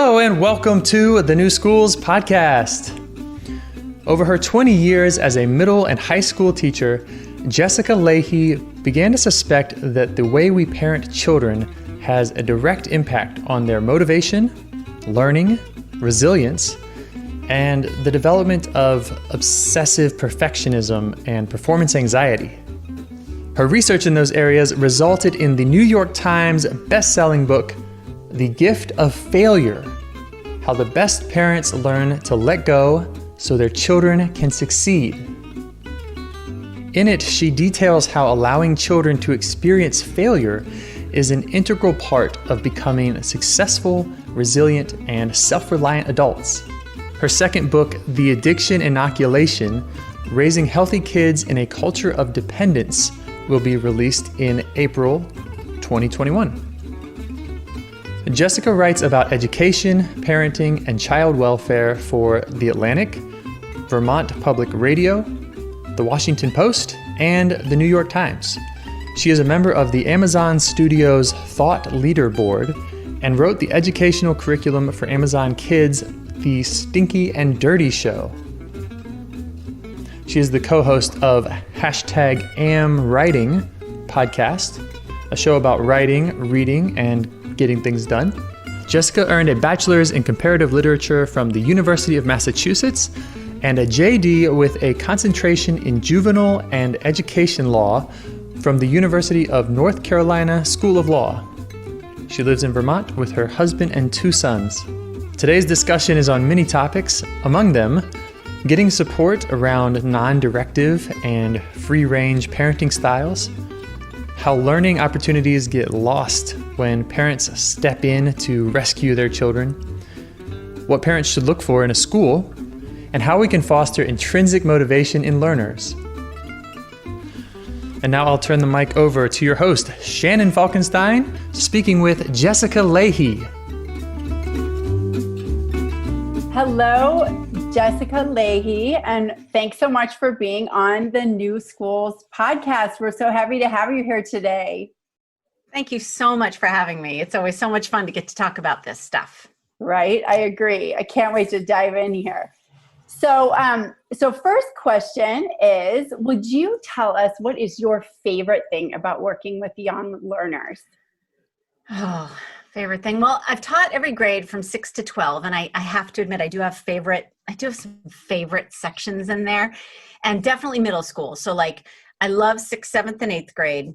Hello and welcome to the New Schools Podcast. Over her 20 years as a middle and high school teacher, Jessica Lahey began to suspect that the way we parent children has a direct impact on their motivation, learning, resilience, and the development of obsessive perfectionism and performance anxiety. Her research in those areas resulted in the New York Times best-selling book, The Gift of Failure: How the Best Parents Learn to Let Go so Their Children Can Succeed. In it, she details how allowing children to experience failure is an integral part of becoming successful, resilient, and self-reliant adults. Her second book, The Addiction Inoculation: Raising Healthy Kids in a Culture of Dependence, will be released in April 2021. Jessica writes about education, parenting, and child welfare for The Atlantic, Vermont Public Radio, The Washington Post, and The New York Times. She is a member of the Amazon Studios Thought Leader Board and wrote the educational curriculum for Amazon Kids' The Stinky and Dirty Show. She is the co-host of #AmWriting podcast, a show about writing, reading, and getting things done. Jessica earned a bachelor's in comparative literature from the University of Massachusetts and a JD with a concentration in juvenile and education law from the University of North Carolina School of Law. She lives in Vermont with her husband and 2 sons. Today's discussion is on many topics, among them getting support around non-directive and free-range parenting styles, how learning opportunities get lost when parents step in to rescue their children, what parents should look for in a school, and how we can foster intrinsic motivation in learners. And now I'll turn the mic over to your host, Shannon Falkenstein, speaking with Jessica Lahey. Hello, Jessica Lahey, and thanks so much for being on the New Schools Podcast. We're so happy to have you here today. Thank you so much for having me. It's always so much fun to get to talk about this stuff. Right, I agree. I can't wait to dive in here. So first question is, would you tell us what is your favorite thing about working with young learners? Oh, favorite thing. Well, I've taught every grade from 6 to 12, and I have to admit I do have some favorite sections in there, and definitely middle school. So like I love 6th, 7th, and 8th grade.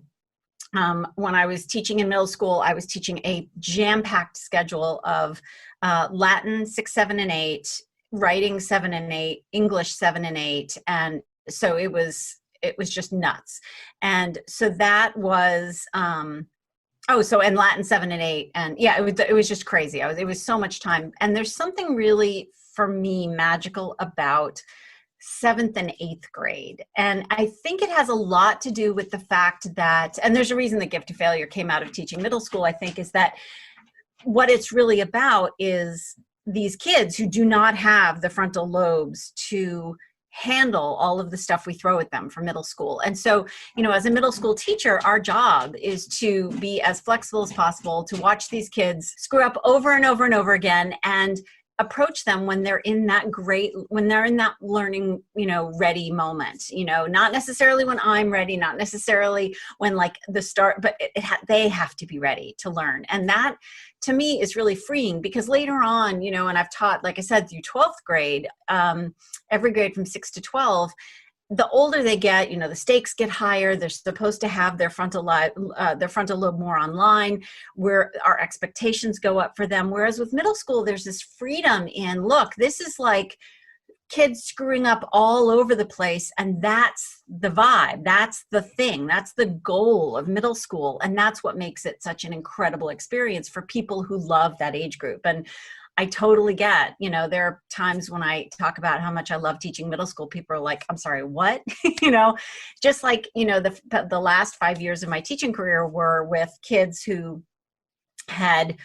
When I was teaching in middle school, I was teaching a jam-packed schedule of Latin 6, 7, and 8, writing 7 and 8, English 7 and 8, and so it was just nuts. And so that was and Latin 7 and 8, and yeah, it was just crazy. It was so much time, and there's something really for me magical about 7th and 8th grade. And I think it has a lot to do with the fact that, and there's a reason the gift of failure came out of teaching middle school, I think, is that what it's really about is these kids who do not have the frontal lobes to handle all of the stuff we throw at them from middle school. And so, as a middle school teacher, our job is to be as flexible as possible, to watch these kids screw up over and over and over again, and approach them when they're in that learning, ready moment, not necessarily when I'm ready, not necessarily when like the start, but they have to be ready to learn. And that to me is really freeing, because later on, and I've taught, like I said, through 12th grade, every grade from 6 to 12, the older they get, the stakes get higher. They're supposed to have their frontal lobe more online, where our expectations go up for them. Whereas with middle school, there's this freedom in, look, this is like kids screwing up all over the place. And that's the vibe. That's the thing. That's the goal of middle school. And that's what makes it such an incredible experience for people who love that age group. And I totally get, there are times when I talk about how much I love teaching middle school, people are like, I'm sorry, what? Just like, the last 5 years of my teaching career were with kids who had,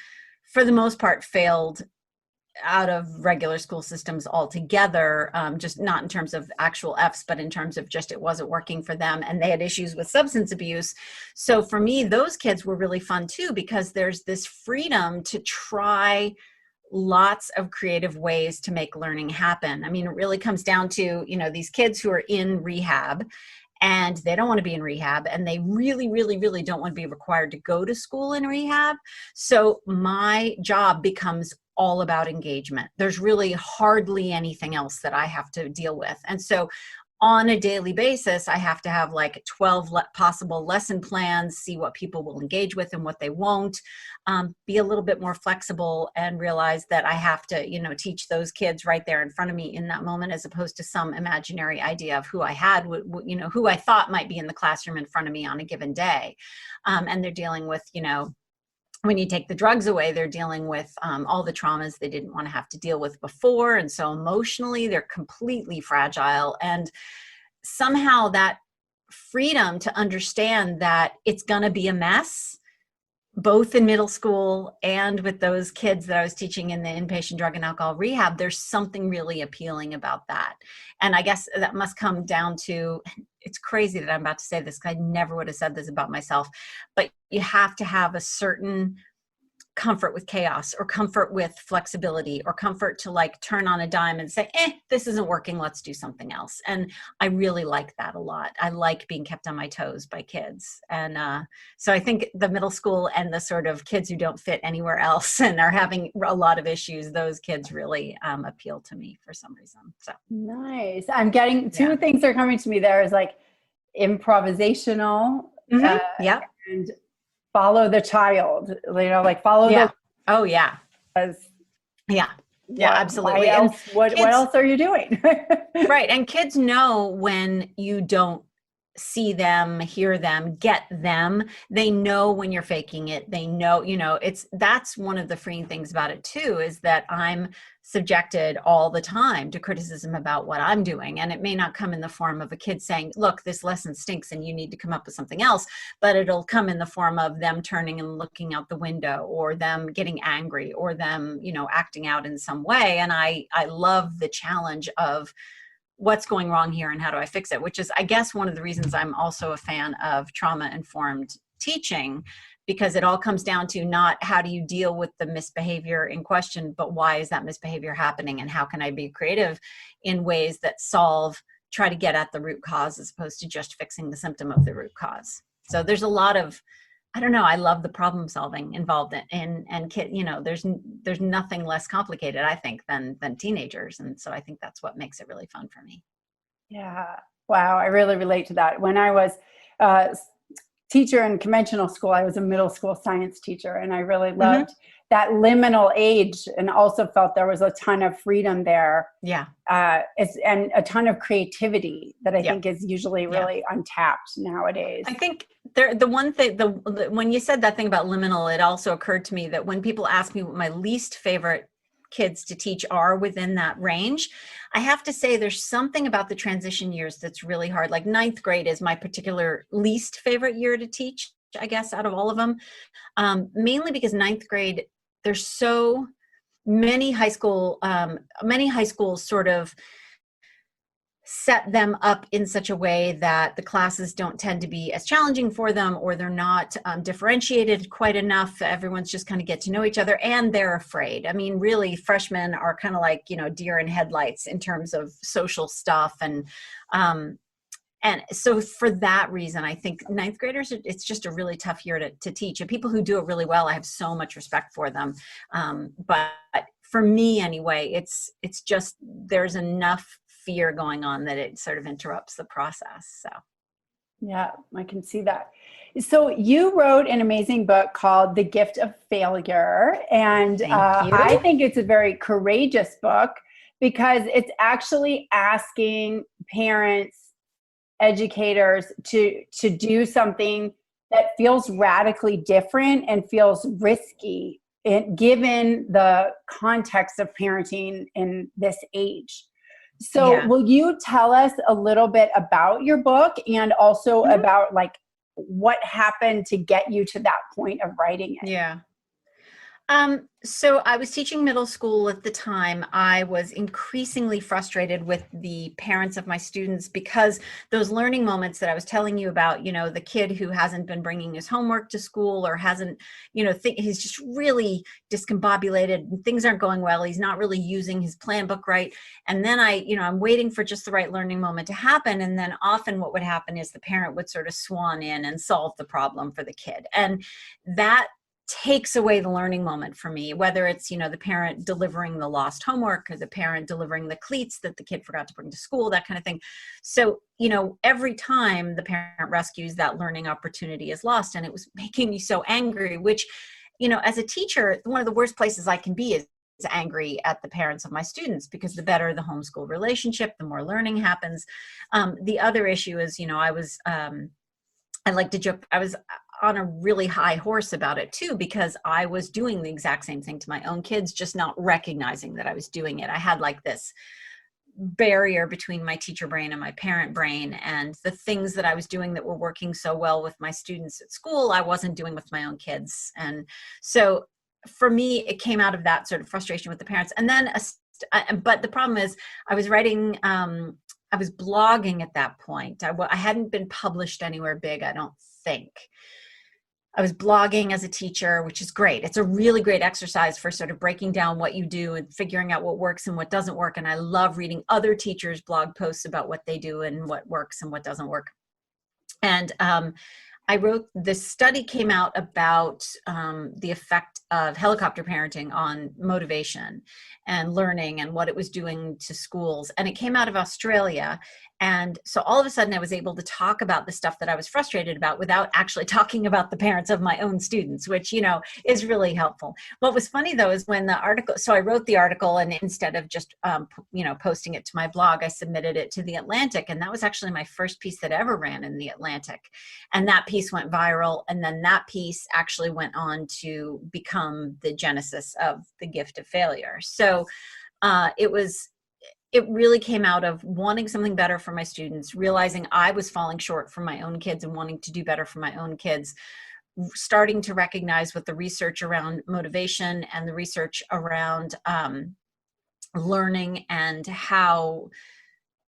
for the most part, failed out of regular school systems altogether, just not in terms of actual Fs, but in terms of just it wasn't working for them, and they had issues with substance abuse. So for me, those kids were really fun too, because there's this freedom to try lots of creative ways to make learning happen. I mean, it really comes down to, these kids who are in rehab and they don't want to be in rehab, and they really, really, really don't want to be required to go to school in rehab. So my job becomes all about engagement. There's really hardly anything else that I have to deal with. And so on a daily basis, I have to have like 12 possible lesson plans, see what people will engage with and what they won't, be a little bit more flexible, and realize that I have to, teach those kids right there in front of me in that moment, as opposed to some imaginary idea of who I had, who I thought might be in the classroom in front of me on a given day. And they're dealing with, when you take the drugs away, they're dealing with all the traumas they didn't want to have to deal with before. And so emotionally, they're completely fragile. And somehow that freedom to understand that it's going to be a mess, both in middle school and with those kids that I was teaching in the inpatient drug and alcohol rehab, there's something really appealing about that. And I guess that must come down to, it's crazy that I'm about to say this because I never would have said this about myself, but you have to have a certain comfort with chaos, or comfort with flexibility, or comfort to like turn on a dime and say, this isn't working, let's do something else. And I really like that a lot. I like being kept on my toes by kids. And so I think the middle school and the sort of kids who don't fit anywhere else and are having a lot of issues, those kids really appeal to me for some reason. So nice. I'm getting two things are coming to me there, is like improvisational and follow the child, like follow the. Oh yeah. Yeah, absolutely. What else are you doing? Right. And kids know when you don't see them, hear them, get them. They know when you're faking it. They know, that's one of the freeing things about it too, is that I'm subjected all the time to criticism about what I'm doing. And it may not come in the form of a kid saying, look, this lesson stinks and you need to come up with something else, but it'll come in the form of them turning and looking out the window, or them getting angry, or them, acting out in some way. And I love the challenge of what's going wrong here and how do I fix it, which is, I guess, one of the reasons I'm also a fan of trauma-informed teaching, because it all comes down to not how do you deal with the misbehavior in question, but why is that misbehavior happening, and how can I be creative in ways that try to get at the root cause, as opposed to just fixing the symptom of the root cause. So there's a lot of, I don't know, I love the problem solving involved and kid, there's nothing less complicated, I think, than teenagers. And so I think that's what makes it really fun for me. Yeah. Wow. I really relate to that. When I was teacher in conventional school, I was a middle school science teacher, and I really loved that liminal age, and also felt there was a ton of freedom there. Yeah. And a ton of creativity that I think is usually really untapped nowadays. I think the one thing, when you said that thing about liminal, it also occurred to me that when people ask me what my least favorite kids to teach are within that range, I have to say there's something about the transition years that's really hard. Like 9th grade is my particular least favorite year to teach, I guess, out of all of them. Mainly because 9th grade, there's so many high schools sort of set them up in such a way that the classes don't tend to be as challenging for them, or they're not differentiated quite enough. Everyone's just kind of get to know each other, and they're afraid. I mean, really, freshmen are kind of like, deer in headlights in terms of social stuff. And so for that reason, I think 9th graders, it's just a really tough year to teach. And people who do it really well, I have so much respect for them. But for me anyway, it's just, there's enough fear going on that it sort of interrupts the process. So yeah, I can see that. So you wrote an amazing book called The Gift of Failure. And I think it's a very courageous book, because it's actually asking parents, educators to do something that feels radically different and feels risky, given the context of parenting in this age. So will you tell us a little bit about your book, and also about like what happened to get you to that point of writing it? Yeah. So I was teaching middle school at the time. I was increasingly frustrated with the parents of my students because those learning moments that I was telling you about, the kid who hasn't been bringing his homework to school or hasn't, he's just really discombobulated and things aren't going well. He's not really using his plan book right. And then I'm waiting for just the right learning moment to happen. And then often what would happen is the parent would sort of swan in and solve the problem for the kid. And that takes away the learning moment for me, whether it's, the parent delivering the lost homework or the parent delivering the cleats that the kid forgot to bring to school, that kind of thing. So, every time the parent rescues, that learning opportunity is lost. And it was making me so angry, which, as a teacher, one of the worst places I can be is angry at the parents of my students, because the better the homeschool relationship, the more learning happens. The other issue is, I like to joke, I was on a really high horse about it too, because I was doing the exact same thing to my own kids, just not recognizing that I was doing it. I had like this barrier between my teacher brain and my parent brain, and the things that I was doing that were working so well with my students at school, I wasn't doing with my own kids. And so for me, it came out of that sort of frustration with the parents. And then, but the problem is I was writing, I was blogging at that point. I hadn't been published anywhere big, I don't think. I was blogging as a teacher, which is great. It's a really great exercise for sort of breaking down what you do and figuring out what works and what doesn't work. And I love reading other teachers' blog posts about what they do and what works and what doesn't work. And I wrote, this study came out about the effect of helicopter parenting on motivation and learning and what it was doing to schools. And it came out of Australia. And so all of a sudden I was able to talk about the stuff that I was frustrated about without actually talking about the parents of my own students, which, is really helpful. What was funny though, is when the article, so I wrote the article, and instead of just, posting it to my blog, I submitted it to the Atlantic. And that was actually my first piece that ever ran in the Atlantic. And that piece went viral. And then that piece actually went on to become the genesis of The Gift of Failure. So it really came out of wanting something better for my students, realizing I was falling short for my own kids and wanting to do better for my own kids, starting to recognize with the research around motivation and the research around learning and how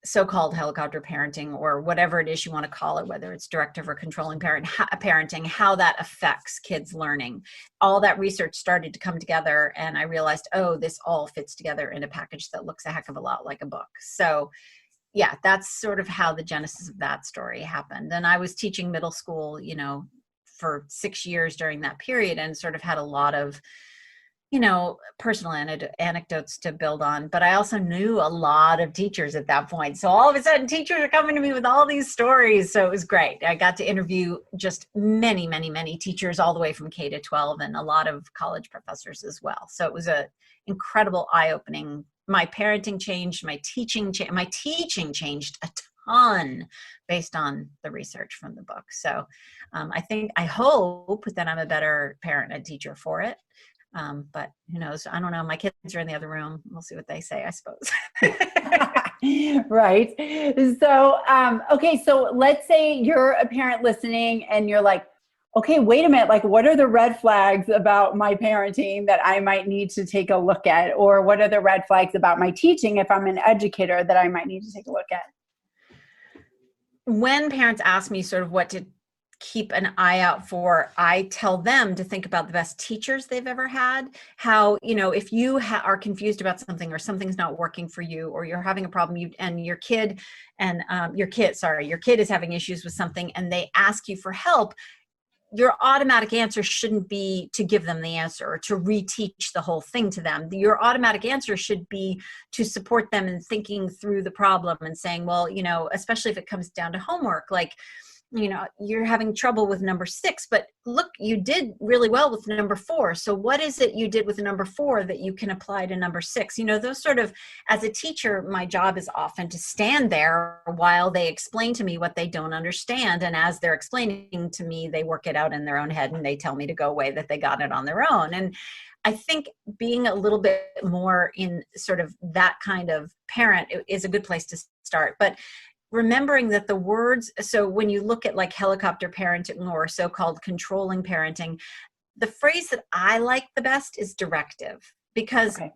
so-called helicopter parenting, or whatever it is you want to call it, whether it's directive or controlling parenting, how that affects kids' learning. All that research started to come together, and I realized, oh, this all fits together in a package that looks a heck of a lot like a book. So yeah, that's sort of how the genesis of that story happened. And I was teaching middle school, for 6 years during that period, and sort of had a lot of personal anecdotes to build on. But I also knew a lot of teachers at that point. So all of a sudden teachers are coming to me with all these stories. So it was great. I got to interview just many, many, many teachers all the way from K to 12, and a lot of college professors as well. So it was an incredible eye-opening. My parenting changed, my teaching changed a ton based on the research from the book. So I hope that I'm a better parent and teacher for it. But who knows? I don't know. My kids are in the other room. We'll see what they say, I suppose. Right. So, okay. So let's say you're a parent listening and you're like, okay, wait a minute. Like, what are the red flags about my parenting that I might need to take a look at? Or what are the red flags about my teaching if I'm an educator that I might need to take a look at? When parents ask me sort of what to keep an eye out for, I tell them to think about the best teachers they've ever had. How, if you are confused about something, or something's not working for you, or you're having a problem, and your kid is having issues with something, and they ask you for help, your automatic answer shouldn't be to give them the answer or to reteach the whole thing to them. Your automatic answer should be to support them in thinking through the problem and saying, well, especially if it comes down to homework, like, you're having trouble with number 6, but look, you did really well with number 4. So what is it you did with number 4 that you can apply to number 6? Those sort of, as a teacher, my job is often to stand there while they explain to me what they don't understand. And as they're explaining to me, they work it out in their own head and they tell me to go away, that they got it on their own. And I think being a little bit more in sort of that kind of parent is a good place to start. But remembering that the words, so when you look at like helicopter parenting or so-called controlling parenting, the phrase that I like the best is directive, because Okay.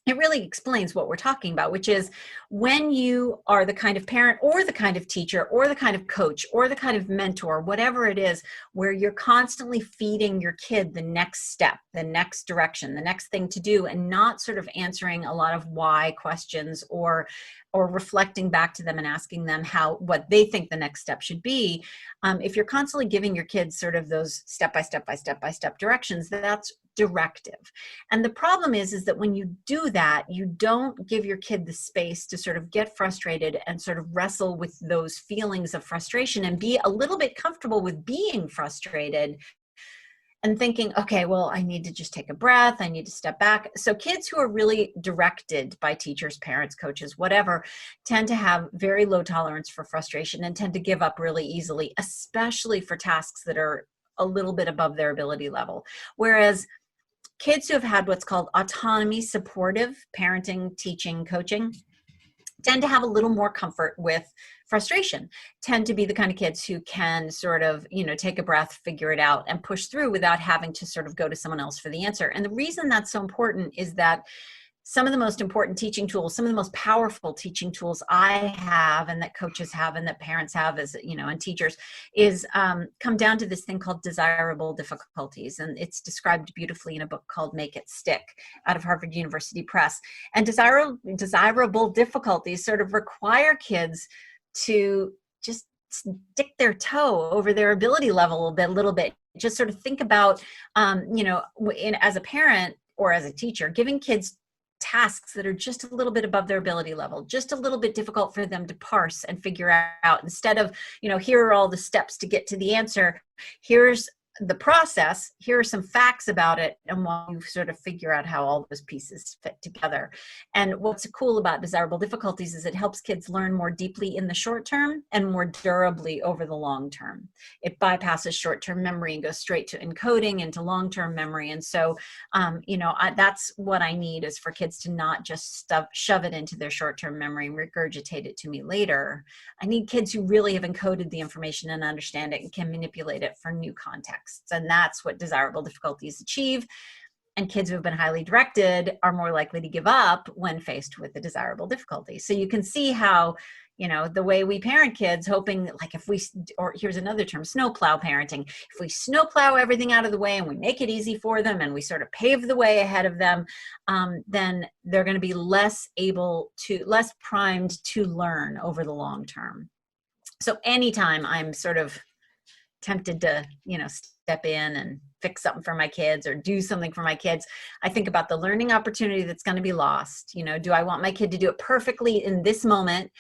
it really explains what we're talking about, which is when you are the kind of parent or the kind of teacher or the kind of coach or the kind of mentor, whatever it is, where you're constantly feeding your kid the next step, the next direction, the next thing to do, and not sort of answering a lot of why questions or reflecting back to them and asking them what they think the next step should be. If you're constantly giving your kids sort of those step by step by step by step directions, that's directive. And the problem is that when you do that, you don't give your kid the space to sort of get frustrated and sort of wrestle with those feelings of frustration and be a little bit comfortable with being frustrated and thinking, okay, well, I need to just take a breath. I need to step back. So kids who are really directed by teachers, parents, coaches, whatever, tend to have very low tolerance for frustration and tend to give up really easily, especially for tasks that are a little bit above their ability level. Whereas kids who have had what's called autonomy-supportive parenting, teaching, coaching tend to have a little more comfort with frustration, tend to be the kind of kids who can sort of, take a breath, figure it out, and push through without having to sort of go to someone else for the answer. And the reason that's so important is that some of the most important teaching tools, some of the most powerful teaching tools I have and that coaches have and that parents have and teachers is come down to this thing called desirable difficulties. And it's described beautifully in a book called Make It Stick out of Harvard University Press. And desirable difficulties sort of require kids to just stick their toe over their ability level a little bit. Just sort of think about, as a parent or as a teacher, giving kids tasks that are just a little bit above their ability level, just a little bit difficult for them to parse and figure out, instead of, here are all the steps to get to the answer. Here's the process. Here are some facts about it. And while you sort of figure out how all those pieces fit together. And what's cool about desirable difficulties is it helps kids learn more deeply in the short term and more durably over the long term. It bypasses short-term memory and goes straight to encoding into long-term memory. And so, that's what I need, is for kids to not just shove it into their short-term memory and regurgitate it to me later. I need kids who really have encoded the information and understand it and can manipulate it for new context. And that's what desirable difficulties achieve. And kids who have been highly directed are more likely to give up when faced with the desirable difficulty. So you can see how, the way we parent kids, hoping like here's another term, snowplow parenting. If we snowplow everything out of the way and we make it easy for them and we sort of pave the way ahead of them, then they're going to be less primed to learn over the long term. So anytime I'm sort of tempted to, step in and fix something for my kids or do something for my kids, I think about the learning opportunity that's going to be lost. Do I want my kid to do it perfectly in this moment,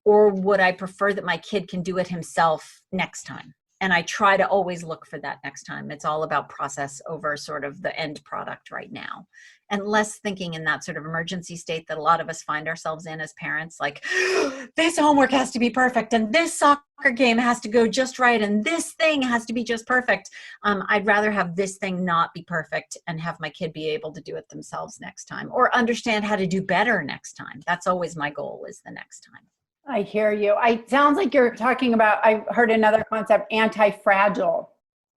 or would I prefer that my kid can do it himself next time? And I try to always look for that next time. It's all about process over sort of the end product right now. And less thinking in that sort of emergency state that a lot of us find ourselves in as parents, like, this homework has to be perfect, and this soccer game has to go just right, and this thing has to be just perfect. I'd rather have this thing not be perfect and have my kid be able to do it themselves next time, or understand how to do better next time. That's always my goal, is the next time. I hear you. Sounds like you're talking about, I heard another concept, anti-fragile.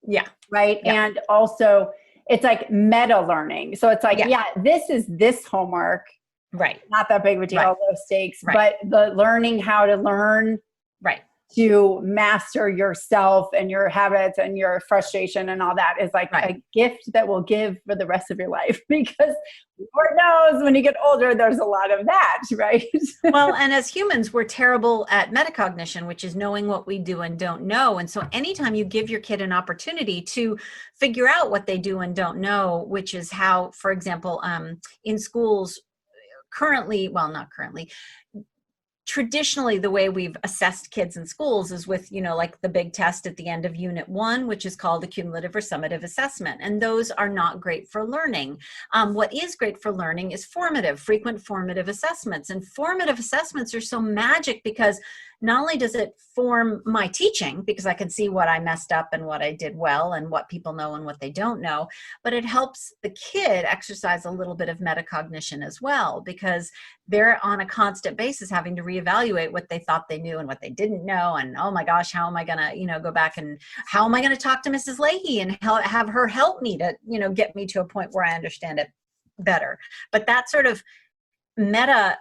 Yeah. Right. Yeah. And also it's like meta learning. So it's like, this is this homework. Right. Not that big of a deal, Right. low stakes, Right. but the learning how to learn Right. to master yourself and your habits and your frustration and all that is like a gift that will give for the rest of your life, because Lord knows when you get older, there's a lot of that, right? Well, and as humans, we're terrible at metacognition, which is knowing what we do and don't know. And so anytime you give your kid an opportunity to figure out what they do and don't know, which is how, for example, in schools traditionally, the way we've assessed kids in schools is with, like the big test at the end of Unit 1, which is called a cumulative or summative assessment. And those are not great for learning. What is great for learning is frequent formative assessments. And formative assessments are so magic because not only does it form my teaching, because I can see what I messed up and what I did well and what people know and what they don't know, but it helps the kid exercise a little bit of metacognition as well, because they're on a constant basis having to reevaluate what they thought they knew and what they didn't know. And oh my gosh, how am I going to, go back, and how am I going to talk to Mrs. Lahey and have her help me to, get me to a point where I understand it better. But that sort of meta,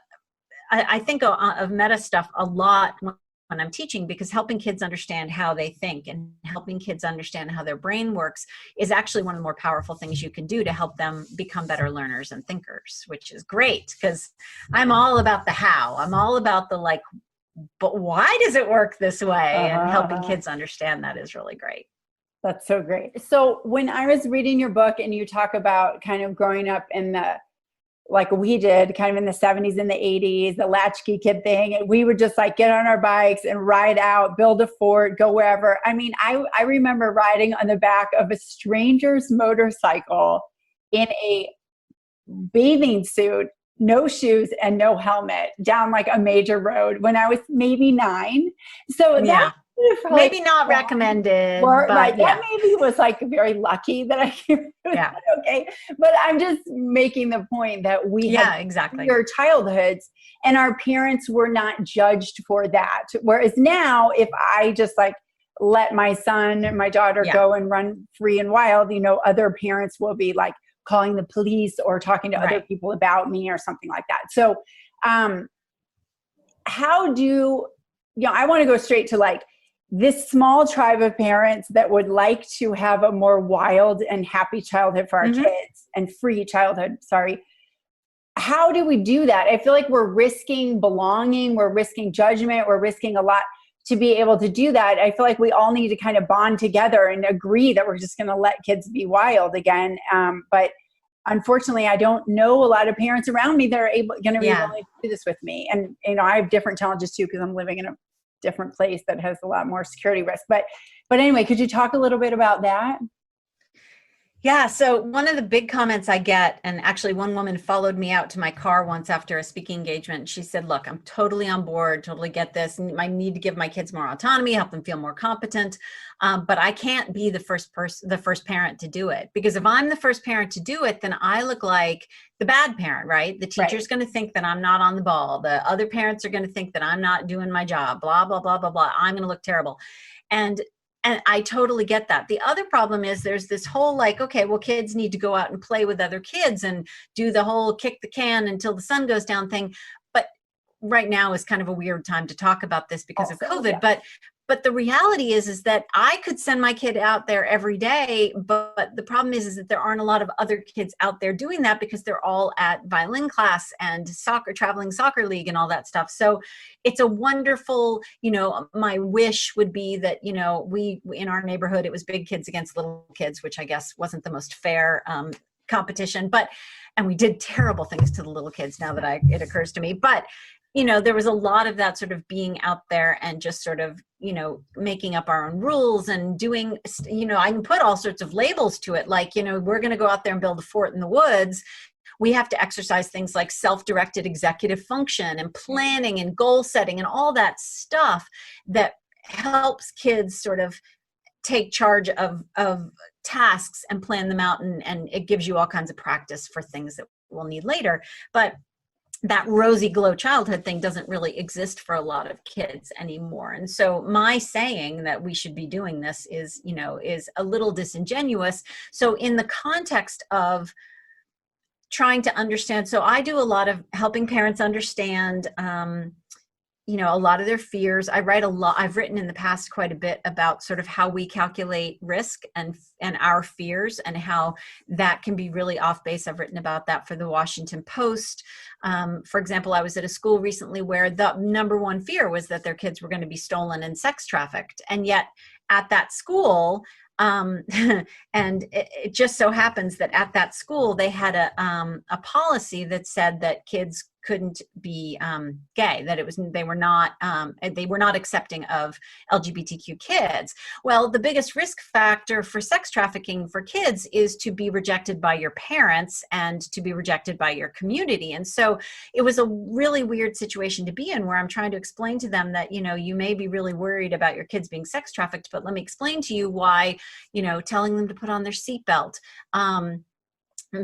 I think of meta stuff a lot when I'm teaching, because helping kids understand how they think and helping kids understand how their brain works is actually one of the more powerful things you can do to help them become better learners and thinkers, which is great, because I'm all about the how. I'm all about the like, but why does it work this way? And helping kids understand that is really great. That's so great. So when I was reading your book and you talk about kind of growing up in the, like we did kind of in the 70s and the 80s, the latchkey kid thing, and we would just like get on our bikes and ride out, build a fort, go wherever. I mean, I remember riding on the back of a stranger's motorcycle in a bathing suit, no shoes and no helmet, down like a major road when I was maybe 9. So Yeah. Maybe not recommended, but right, that maybe was like very lucky that I came. Yeah. Okay. But I'm just making the point that we had exactly your childhoods and our parents were not judged for that. Whereas now, if I just like let my son and my daughter go and run free and wild, other parents will be like calling the police or talking to other people about me or something like that. So how do, I want to go straight to like, this small tribe of parents that would like to have a more wild and happy childhood for our kids and free childhood. Sorry. How do we do that? I feel like we're risking belonging. We're risking judgment. We're risking a lot to be able to do that. I feel like we all need to kind of bond together and agree that we're just going to let kids be wild again. But unfortunately, I don't know a lot of parents around me that are going to be willing to do this with me. And, I have different challenges too, because I'm living in a different place that has a lot more security risk. But anyway, could you talk a little bit about that? Yeah. So one of the big comments I get, and actually one woman followed me out to my car once after a speaking engagement. She said, look, I'm totally on board, totally get this. And I need to give my kids more autonomy, help them feel more competent. But I can't be the first parent to do it, because if I'm the first parent to do it, then I look like the bad parent, right? The teacher's going to think that I'm not on the ball. The other parents are going to think that I'm not doing my job, blah, blah, blah, blah, blah. I'm going to look terrible. And I totally get that. The other problem is there's this whole like, okay, well, kids need to go out and play with other kids and do the whole kick the can until the sun goes down thing. But right now is kind of a weird time to talk about this because of COVID. But the reality is that I could send my kid out there every day, but the problem is that there aren't a lot of other kids out there doing that because they're all at violin class and traveling soccer league and all that stuff. So it's a wonderful, my wish would be that, we in our neighborhood, it was big kids against little kids, which I guess wasn't the most fair competition, and we did terrible things to the little kids now that it occurs to me. But there was a lot of that sort of being out there and just sort of, making up our own rules and doing, I can put all sorts of labels to it. Like, we're going to go out there and build a fort in the woods. We have to exercise things like self-directed executive function and planning and goal setting and all that stuff that helps kids sort of take charge of tasks and plan them out. And it gives you all kinds of practice for things that we'll need later. But that rosy glow childhood thing doesn't really exist for a lot of kids anymore. And so my saying that we should be doing this is a little disingenuous. So in the context of trying to understand, so I do a lot of helping parents understand, a lot of their fears. I write a lot. I've written in the past quite a bit about sort of how we calculate risk and our fears and how that can be really off base. I've written about that for the Washington Post. For example, I was at a school recently where the number one fear was that their kids were going to be stolen and sex trafficked. And yet at that school, and it just so happens that at that school, they had a policy that said that kids couldn't be gay, that they were not accepting of LGBTQ kids. Well, the biggest risk factor for sex trafficking for kids is to be rejected by your parents and to be rejected by your community. And so it was a really weird situation to be in, where I'm trying to explain to them that, you may be really worried about your kids being sex trafficked, but let me explain to you why, telling them to put on their seatbelt,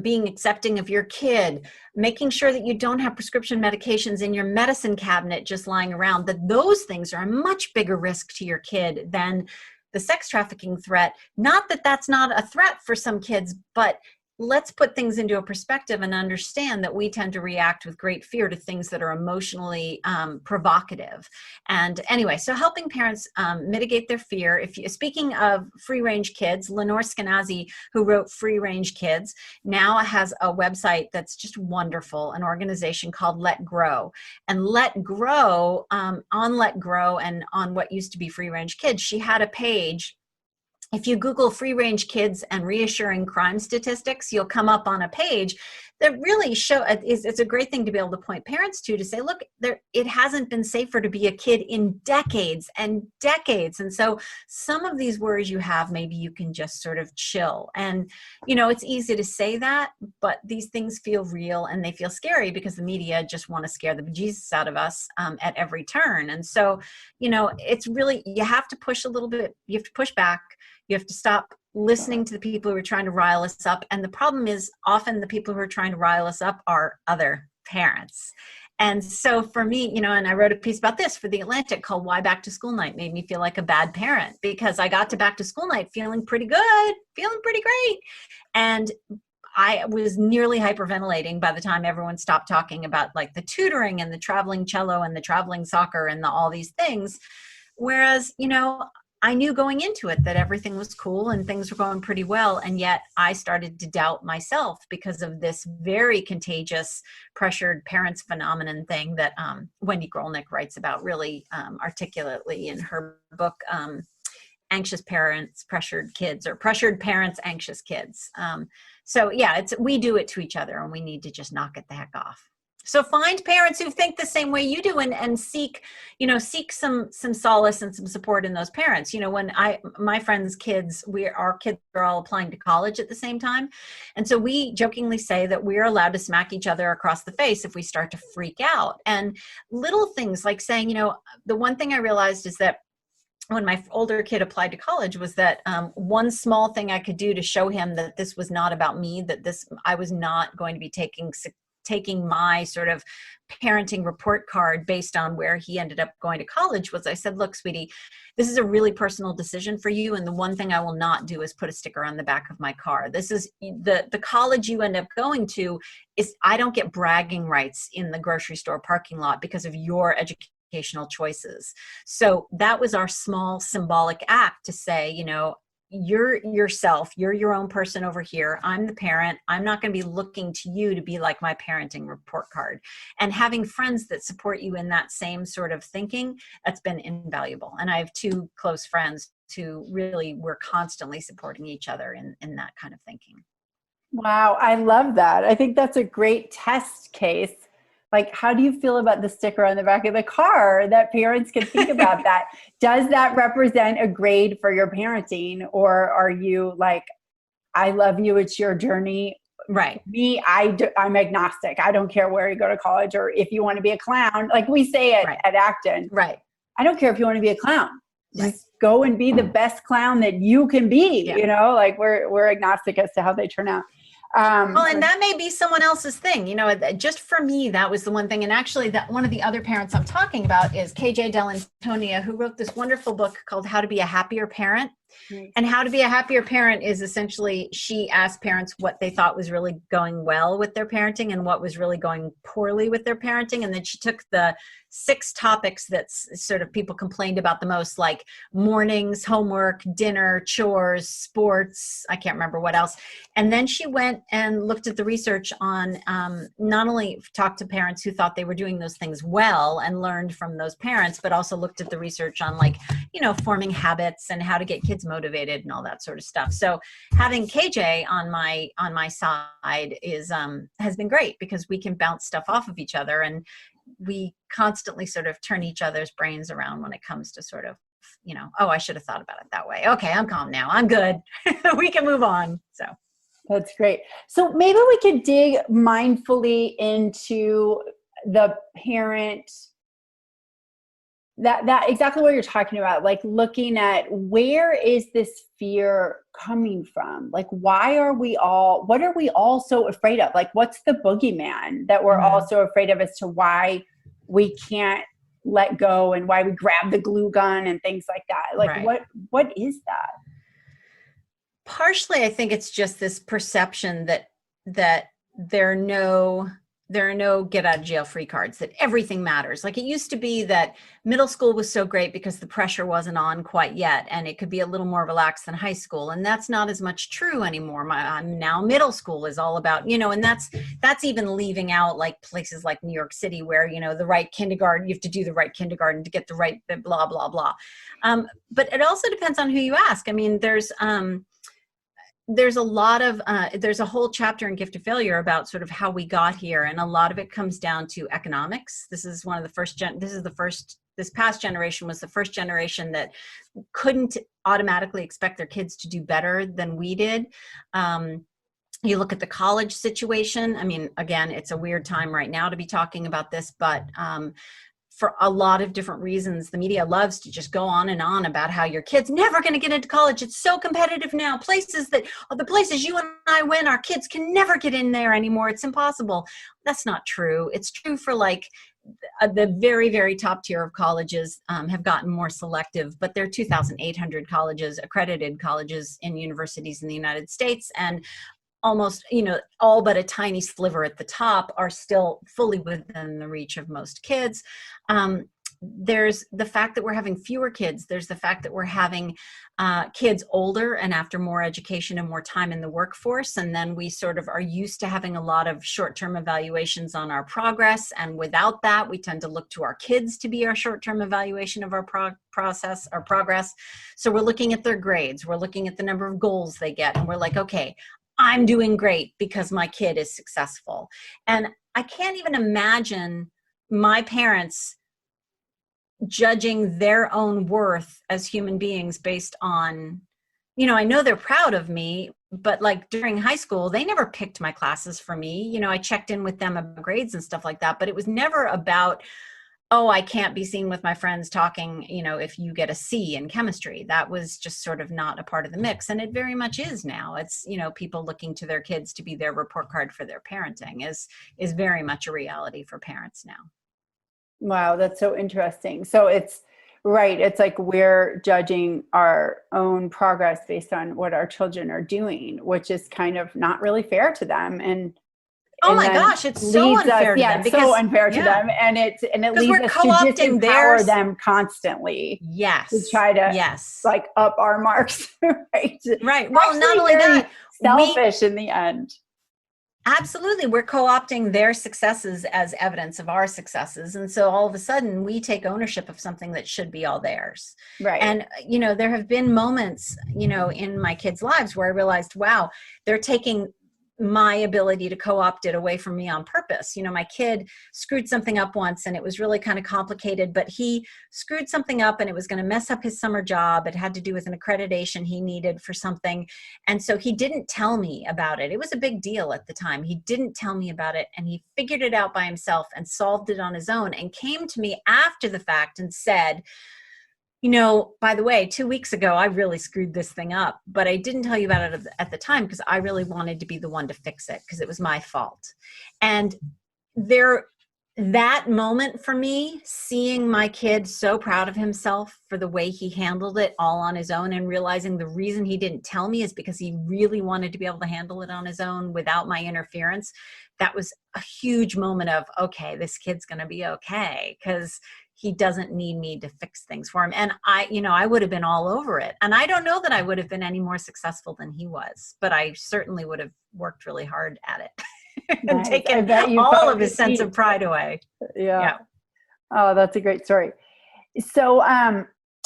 being accepting of your kid, making sure that you don't have prescription medications in your medicine cabinet just lying around, that those things are a much bigger risk to your kid than the sex trafficking threat. Not that that's not a threat for some kids, but let's put things into a perspective and understand that we tend to react with great fear to things that are emotionally provocative. And anyway, so helping parents mitigate their fear. Speaking of free range kids, Lenore Skenazy, who wrote Free Range Kids, now has a website that's just wonderful, an organization called Let Grow. And Let Grow, on Let Grow and on what used to be Free Range Kids, she had a page. If you Google free range kids and reassuring crime statistics, you'll come up on a page that really it's a great thing to be able to point parents to say, look, it hasn't been safer to be a kid in decades and decades. And so some of these worries you have, maybe you can just sort of chill. And, it's easy to say that, but these things feel real and they feel scary because the media just want to scare the bejesus out of us at every turn. And so, it's really, you have to push a little bit, you have to push back. You have to stop listening to the people who are trying to rile us up. And the problem is often the people who are trying to rile us up are other parents. And so for me, and I wrote a piece about this for The Atlantic called Why Back to School Night Made Me Feel Like a Bad Parent, because I got to back to school night feeling pretty good, feeling pretty great. And I was nearly hyperventilating by the time everyone stopped talking about like the tutoring and the traveling cello and the traveling soccer and all these things. Whereas, I knew going into it that everything was cool and things were going pretty well. And yet I started to doubt myself because of this very contagious pressured parents phenomenon thing that Wendy Grolnick writes about really articulately in her book, Anxious Parents, Pressured Kids, or Pressured Parents, Anxious Kids. So yeah, we do it to each other and we need to just knock it the heck off. So find parents who think the same way you do and seek some solace and some support in those parents. When my friends' kids, our kids are all applying to college at the same time. And so we jokingly say that we're allowed to smack each other across the face if we start to freak out. And little things like saying, the one thing I realized is that when my older kid applied to college was that one small thing I could do to show him that this was not about me, that I was not going to be taking my sort of parenting report card based on where he ended up going to college was I said, look, sweetie, this is a really personal decision for you. And the one thing I will not do is put a sticker on the back of my car. This is the college you end up going to is I don't get bragging rights in the grocery store parking lot because of your educational choices. So that was our small symbolic act to say, you're yourself, you're your own person over here. I'm the parent. I'm not going to be looking to you to be like my parenting report card. And having friends that support you in that same sort of thinking, that's been invaluable. And I have two close friends who really were constantly supporting each other in that kind of thinking. Wow, I love that. I think that's a great test case. Like, how do you feel about the sticker on the back of the car that parents can think about that? Does that represent a grade for your parenting? Or are you like, I love you, it's your journey. Right. Me, I'm agnostic. I don't care where you go to college or if you want to be a clown. Like we say it at Acton. Right. I don't care if you want to be a clown. Just go and be the best clown that you can be. Yeah. Like we're agnostic as to how they turn out. Well, and that may be someone else's thing. Just for me, that was the one thing. And actually, that one of the other parents I'm talking about is KJ Dell'Antonia, who wrote this wonderful book called How to Be a Happier Parent. Nice. And How to Be a Happier Parent is essentially, she asked parents what they thought was really going well with their parenting and what was really going poorly with their parenting. And then she took the 6 topics that sort of people complained about the most, like mornings, homework, dinner, chores, sports, I can't remember what else. And then she went and looked at the research on not only talked to parents who thought they were doing those things well and learned from those parents, but also looked at the research on forming habits and how to get kids kids motivated and all that sort of stuff. So having KJ on my side is has been great, because we can bounce stuff off of each other, and we constantly sort of turn each other's brains around when it comes to sort of, oh, I should have thought about it that way. Okay, I'm calm now. I'm good. We can move on. So that's great. So maybe we could dig mindfully into the parent, that exactly what you're talking about, like looking at where is this fear coming from? Like, what are we all so afraid of? Like, what's the boogeyman that we're all so afraid of as to why we can't let go and why we grab the glue gun and things like that? Like, what is that? Partially, I think it's just this perception that there are no get out of jail free cards, that everything matters. Like, it used to be that middle school was so great because the pressure wasn't on quite yet, and it could be a little more relaxed than high school. And that's not as much true anymore. Now middle school is all about, and that's even leaving out like places like New York City, where, the right kindergarten, you have to do the right kindergarten to get the right blah, blah, blah. But it also depends on who you ask. I mean, there's a lot of, there's a whole chapter in Gift of Failure about sort of how we got here. And a lot of it comes down to economics. This is one of the first, this past generation was the first generation that couldn't automatically expect their kids to do better than we did. You look at the college situation. I mean, again, it's a weird time right now to be talking about this, but for a lot of different reasons, the media loves to just go on and on about how your kid's never going to get into college. It's so competitive now. The places you and I went, our kids can never get in there anymore. It's impossible. That's not true. It's true for like the very, very top tier of colleges have gotten more selective, but there are 2,800 colleges, accredited colleges in universities in the United States. And almost, all but a tiny sliver at the top are still fully within the reach of most kids. There's the fact that we're having fewer kids. There's the fact that we're having kids older and after more education and more time in the workforce. And then we sort of are used to having a lot of short-term evaluations on our progress. And without that, we tend to look to our kids to be our short-term evaluation of our progress. So we're looking at their grades. We're looking at the number of goals they get. And we're like, okay, I'm doing great because my kid is successful. And I can't even imagine my parents judging their own worth as human beings based on, I know they're proud of me, but like during high school, they never picked my classes for me. I checked in with them about grades and stuff like that, but it was never about, oh, I can't be seen with my friends talking, if you get a C in chemistry. That was just sort of not a part of the mix. And it very much is now. It's, people looking to their kids to be their report card for their parenting is very much a reality for parents now. Wow, that's so interesting. So it's right. It's like we're judging our own progress based on what our children are doing, which is kind of not really fair to them. And oh my gosh, it's so unfair to them. It's so unfair to them. And it leads us to disempower them constantly. Yes. To try to like up our marks. Right. Right. Well, not only that, selfish in the end. Absolutely. We're co-opting their successes as evidence of our successes. And so all of a sudden we take ownership of something that should be all theirs. Right. And, there have been moments, in my kids' lives where I realized, wow, they're taking my ability to co-opt it away from me on purpose. My kid screwed something up once and it was really kind of complicated, but he screwed something up and it was going to mess up his summer job. It had to do with an accreditation he needed for something. And so he didn't tell me about it. It was a big deal at the time. He didn't tell me about it, and he figured it out by himself and solved it on his own and came to me after the fact and said, by the way, 2 weeks ago, I really screwed this thing up, but I didn't tell you about it at the time because I really wanted to be the one to fix it because it was my fault. And that moment for me, seeing my kid so proud of himself for the way he handled it all on his own and realizing the reason he didn't tell me is because he really wanted to be able to handle it on his own without my interference. That was a huge moment of, okay, this kid's going to be okay because he doesn't need me to fix things for him. And I would have been all over it. And I don't know that I would have been any more successful than he was, but I certainly would have worked really hard at it and taken all of his sense of pride away. Yeah. Oh, that's a great story. So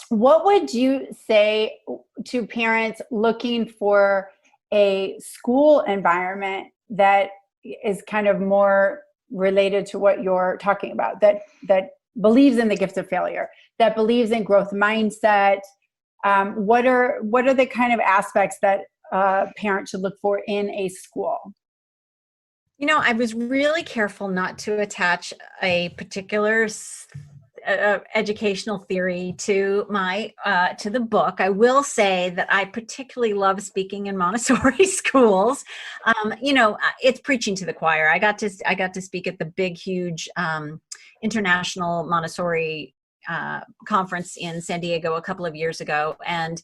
what would you say to parents looking for a school environment that is kind of more related to what you're talking about, that believes in the gift of failure, that believes in growth mindset? What are the kind of aspects that parents should look for in a school? I was really careful not to attach a particular educational theory to the book. I will say that I particularly love speaking in Montessori schools. It's preaching to the choir. I got to speak at the big, huge international Montessori conference in San Diego a couple of years ago, and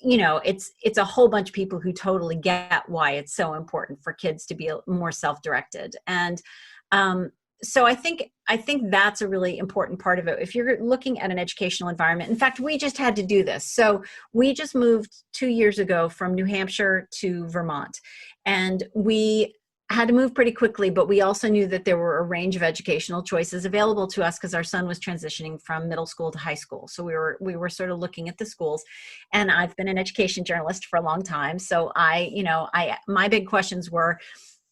it's a whole bunch of people who totally get why it's so important for kids to be more self-directed. And so I think that's a really important part of it. If you're looking at an educational environment, in fact, we just had to do this. So we just moved 2 years ago from New Hampshire to Vermont, and we had to move pretty quickly, but we also knew that there were a range of educational choices available to us because our son was transitioning from middle school to high school. So we were sort of looking at the schools, and I've been an education journalist for a long time. So my big questions were,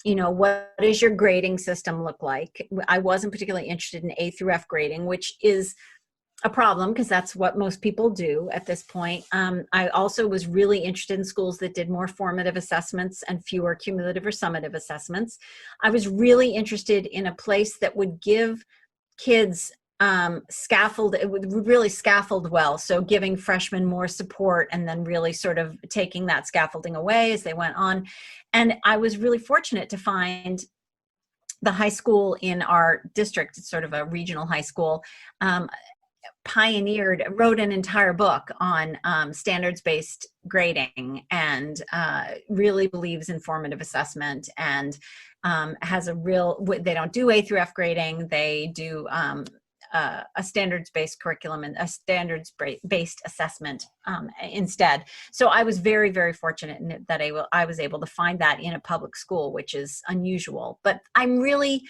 what does your grading system look like? I wasn't particularly interested in A through F grading, which is a problem because that's what most people do at this point. I also was really interested in schools that did more formative assessments and fewer cumulative or summative assessments. I was really interested in a place that would give kids it would really scaffold well. So giving freshmen more support and then really sort of taking that scaffolding away as they went on. And I was really fortunate to find the high school in our district. It's sort of a regional high school, wrote an entire book on standards-based grading, and really believes in formative assessment, and has they don't do A through F grading. They do a standards-based curriculum and a standards-based assessment instead. So I was very, very fortunate in that I was able to find that in a public school, which is unusual. But I'm really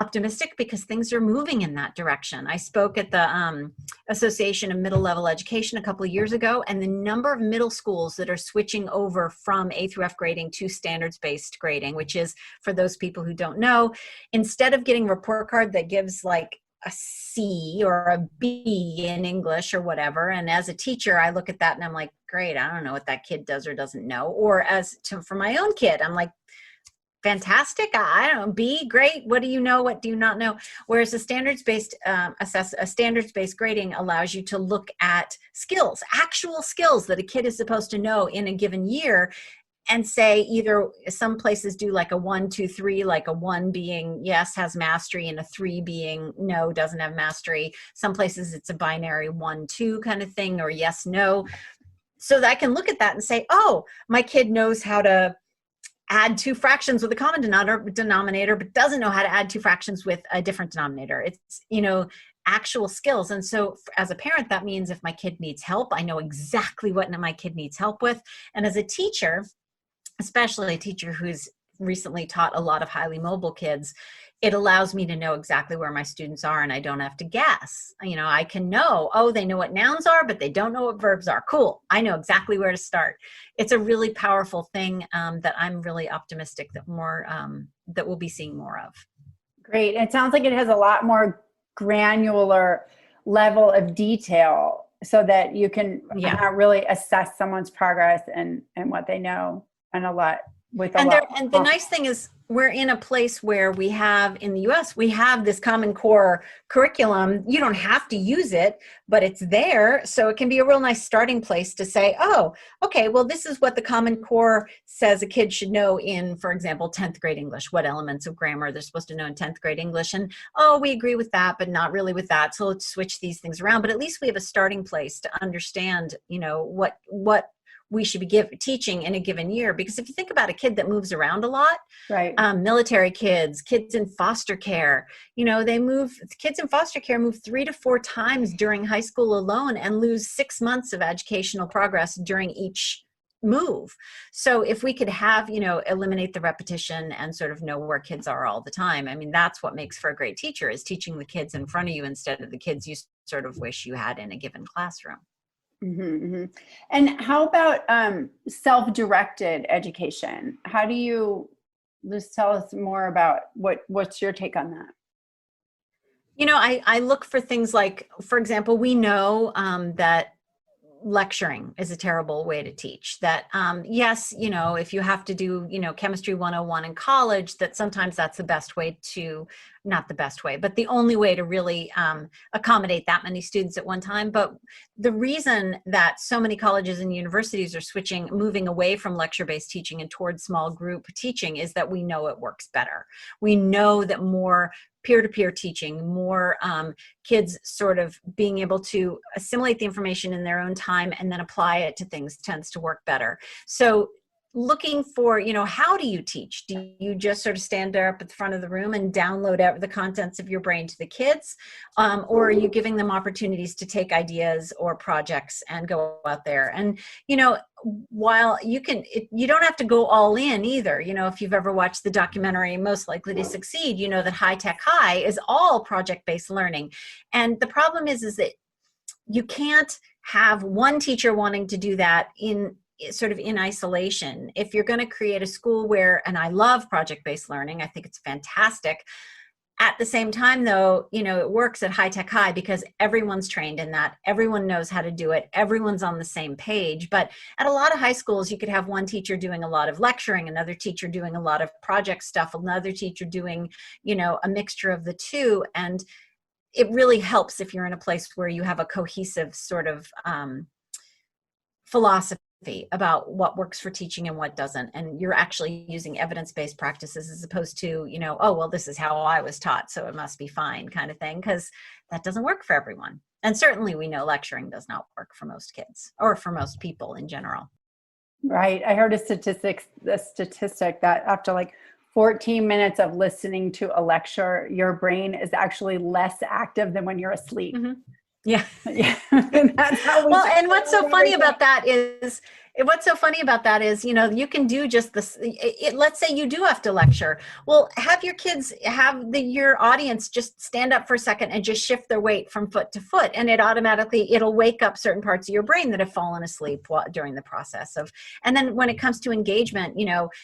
optimistic because things are moving in that direction. I spoke at the Association of Middle Level Education a couple of years ago, and the number of middle schools that are switching over from A through F grading to standards-based grading, which is, for those people who don't know, instead of getting a report card that gives like a C or a B in English or whatever, and as a teacher, I look at that and I'm like, great, I don't know what that kid does or doesn't know. Or for my own kid, I'm like, fantastic. I don't know. B, great. What do you know? What do you not know? Whereas a standards-based standards-based grading allows you to look at skills, actual skills that a kid is supposed to know in a given year, and say either some places do like a 1, 2, 3, like a 1 being yes, has mastery, and a 3 being no, doesn't have mastery. Some places it's a binary 1, 2 kind of thing, or yes, no. So that I can look at that and say, oh, my kid knows how to add 2 fractions with a common denominator, but doesn't know how to add 2 fractions with a different denominator. It's, actual skills. And so as a parent, that means if my kid needs help, I know exactly what my kid needs help with. And as a teacher, especially a teacher who's recently taught a lot of highly mobile kids, it allows me to know exactly where my students are, and I don't have to guess. I can know, oh, they know what nouns are, but they don't know what verbs are. Cool. I know exactly where to start. It's a really powerful thing that I'm really optimistic that that we'll be seeing more of. Great. It sounds like it has a lot more granular level of detail so that you can really assess someone's progress and what they know, and the nice thing is we're in a place where we have, in the US, we have this Common Core curriculum. You don't have to use it, but it's there. So it can be a real nice starting place to say, oh, okay, well, this is what the Common Core says a kid should know in, for example, 10th grade English, what elements of grammar they're supposed to know in 10th grade English. And, oh, we agree with that, but not really with that. So let's switch these things around. But at least we have a starting place to understand, what we should be teaching in a given year. Because if you think about a kid that moves around a lot, right? Military kids in foster care, kids in foster care move 3 to 4 times during high school alone and lose 6 months of educational progress during each move. So if we could have, eliminate the repetition and sort of know where kids are all the time, I mean, that's what makes for a great teacher, is teaching the kids in front of you instead of the kids you sort of wish you had in a given classroom. And how about self-directed education? How do you, just tell us more about what's your take on that? I look for things like, for example, we know that lecturing is a terrible way to teach. That yes, if you have to do chemistry 101 in college, that sometimes that's the best way to, not the best way, but the only way to really accommodate that many students at one time. But the reason that so many colleges and universities are moving away from lecture-based teaching and towards small group teaching is that we know it works better. We know that more peer-to-peer teaching, more kids sort of being able to assimilate the information in their own time and then apply it to things tends to work better. So looking for, how do you teach? Do you just sort of stand there up at the front of the room and download out the contents of your brain to the kids? Or are you giving them opportunities to take ideas or projects and go out there? And, while you don't have to go all in either. If you've ever watched the documentary Most Likely to Succeed, you know that High Tech High is all project-based learning. And the problem is that you can't have one teacher wanting to do that in isolation. If you're going to create a school where, and I love project-based learning, I think it's fantastic. At the same time, though, it works at High Tech High because everyone's trained in that. Everyone knows how to do it. Everyone's on the same page. But at a lot of high schools, you could have one teacher doing a lot of lecturing, another teacher doing a lot of project stuff, another teacher doing, a mixture of the two. And it really helps if you're in a place where you have a cohesive sort of philosophy about what works for teaching and what doesn't, and you're actually using evidence-based practices as opposed to oh well, this is how I was taught so it must be fine kind of thing, because that doesn't work for everyone. And certainly we know lecturing does not work for most kids or for most people in general. Right. I heard a statistic that after like 14 minutes of listening to a lecture, your brain is actually less active than when you're asleep. Yeah. Yeah. And that's how we and what's so funny about that is you can do just this. Let's say you do have to lecture. Well, have your kids, your audience just stand up for a second and just shift their weight from foot to foot. And it'll wake up certain parts of your brain that have fallen asleep during the process of. And then when it comes to engagement,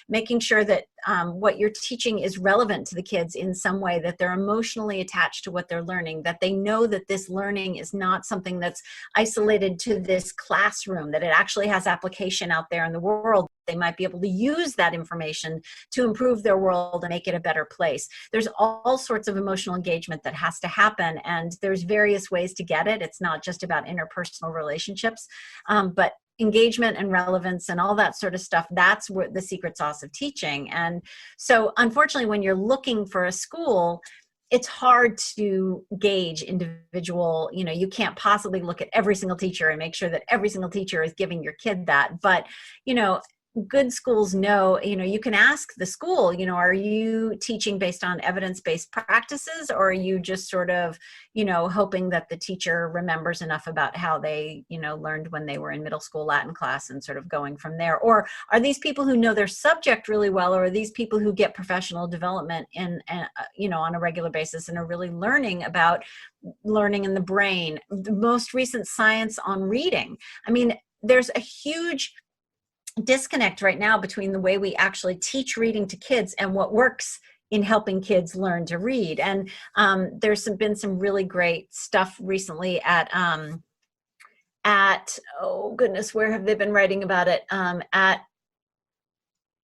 making sure that what you're teaching is relevant to the kids in some way, that they're emotionally attached to what they're learning, that they know that this learning is not something that's isolated to this classroom, that it actually has application out there in the world. They might be able to use that information to improve their world and make it a better place. There's all sorts of emotional engagement that has to happen, and there's various ways to get it. It's not just about interpersonal relationships, but engagement and relevance and all that sort of stuff. That's where the secret sauce of teaching. And so unfortunately, when you're looking for a school, it's hard to gauge individual, you can't possibly look at every single teacher and make sure that every single teacher is giving your kid that. But, good schools know, you can ask the school, are you teaching based on evidence-based practices, or are you just sort of, hoping that the teacher remembers enough about how they, learned when they were in middle school Latin class and sort of going from there? Or are these people who know their subject really well, or are these people who get professional development on a regular basis and are really learning about learning in the brain? The most recent science on reading. I mean, there's a huge disconnect right now between the way we actually teach reading to kids and what works in helping kids learn to read. And there's been some really great stuff recently at oh goodness, where have they been writing about it?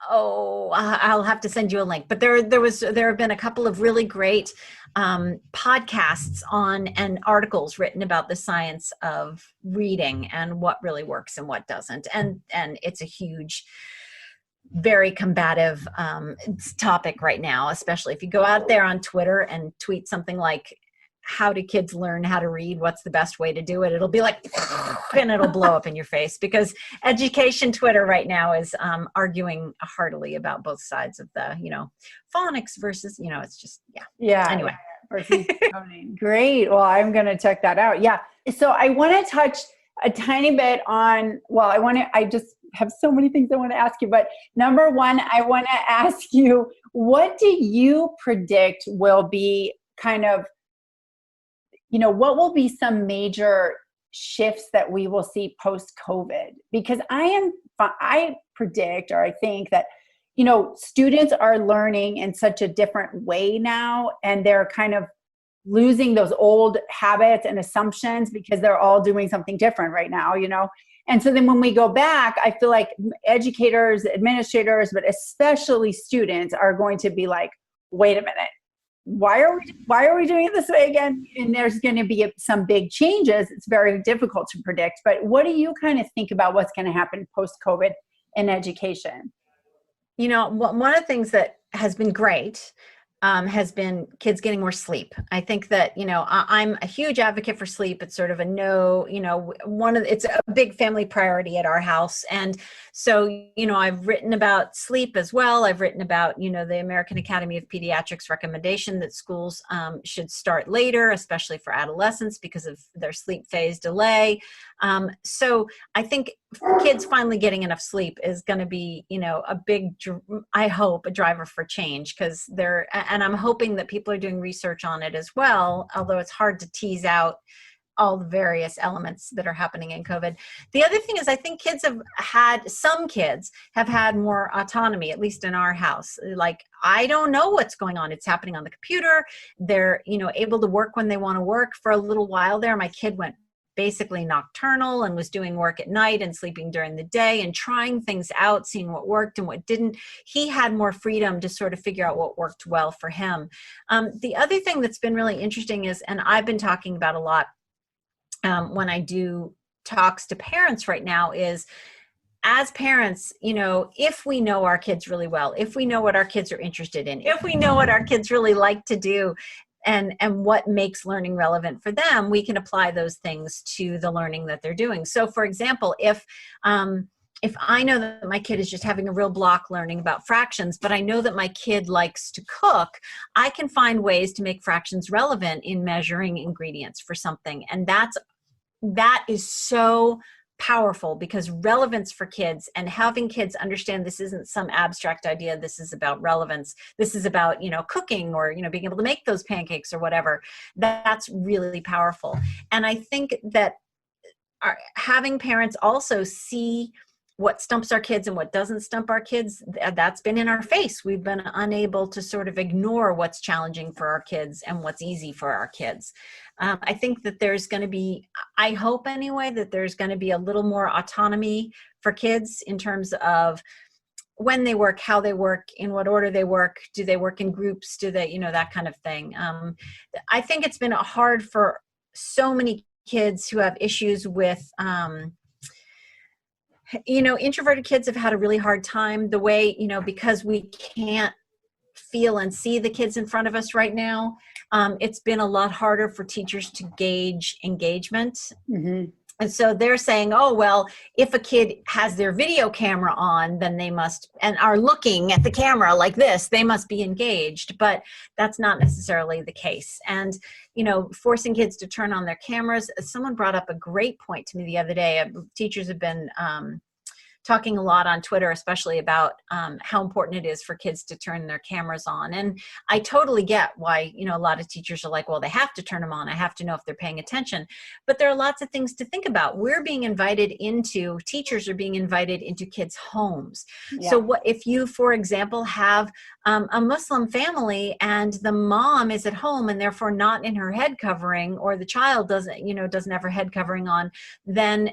I'll have to send you a link. But there have been a couple of really great podcasts on and articles written about the science of reading and what really works and what doesn't. And it's a huge, very combative topic right now, especially if you go out there on Twitter and tweet something like, how do kids learn how to read? What's the best way to do it? It'll be like, and it'll blow up in your face, because education Twitter right now is arguing heartily about both sides of the, phonics versus, it's just, yeah. Yeah. Anyway. Versus coding. Great. Well, I'm going to check that out. Yeah. So I want to touch a tiny bit on, I just have so many things I want to ask you, but number one, I want to ask you, what do you predict will be kind of, what will be some major shifts that we will see post-COVID? Because I predict, or I think that, students are learning in such a different way now, and they're kind of losing those old habits and assumptions because they're all doing something different right now, And so then when we go back, I feel like educators, administrators, but especially students are going to be like, wait a minute, why are we doing it this way again? And there's going to be some big changes. It's very difficult to predict, but what do you kind of think about what's going to happen post-COVID in education? One of the things that has been great has been kids getting more sleep. I think that, I'm a huge advocate for sleep. It's sort of it's a big family priority at our house. And so, I've written about sleep as well. I've written about, the American Academy of Pediatrics recommendation that schools should start later, especially for adolescents because of their sleep phase delay. So I think kids finally getting enough sleep is going to be, I hope, a driver for change, because and I'm hoping that people are doing research on it as well, although it's hard to tease out all the various elements that are happening in COVID. The other thing is, I think some kids have had more autonomy, at least in our house. Like, I don't know what's going on. It's happening on the computer. They're, able to work when they want to work. For a little while there, my kid went basically nocturnal and was doing work at night and sleeping during the day and trying things out, seeing what worked and what didn't. He had more freedom to sort of figure out what worked well for him. The other thing that's been really interesting is, and I've been talking about a lot when I do talks to parents right now, is as parents, if we know our kids really well, if we know what our kids are interested in, if we know what our kids really like to do, and what makes learning relevant for them, we can apply those things to the learning that they're doing. So for example, if I know that my kid is just having a real block learning about fractions, but I know that my kid likes to cook, I can find ways to make fractions relevant in measuring ingredients for something. And that is so powerful, because relevance for kids and having kids understand this isn't some abstract idea. This is about relevance. This is about, cooking or, being able to make those pancakes or whatever. That's really powerful. And I think that having parents also see what stumps our kids and what doesn't stump our kids, that's been in our face. We've been unable to sort of ignore what's challenging for our kids and what's easy for our kids. I think that there's going to be, I hope anyway, that there's going to be a little more autonomy for kids in terms of when they work, how they work, in what order they work, do they work in groups, do they, that kind of thing. I think it's been hard for so many kids who have issues with, introverted kids have had a really hard time the way, because we can't feel and see the kids in front of us right now. It's been a lot harder for teachers to gauge engagement. Mm-hmm. And so they're saying, oh, well, if a kid has their video camera on, then they must, and are looking at the camera like this, they must be engaged. But that's not necessarily the case. And, forcing kids to turn on their cameras. Someone brought up a great point to me the other day. Teachers have been talking a lot on Twitter, especially about how important it is for kids to turn their cameras on. And I totally get why, a lot of teachers are like, well, they have to turn them on. I have to know if they're paying attention. But there are lots of things to think about. Teachers are being invited into kids' homes. Yeah. So what if you, for example, have a Muslim family and the mom is at home and therefore not in her head covering, or the child doesn't have her head covering on, then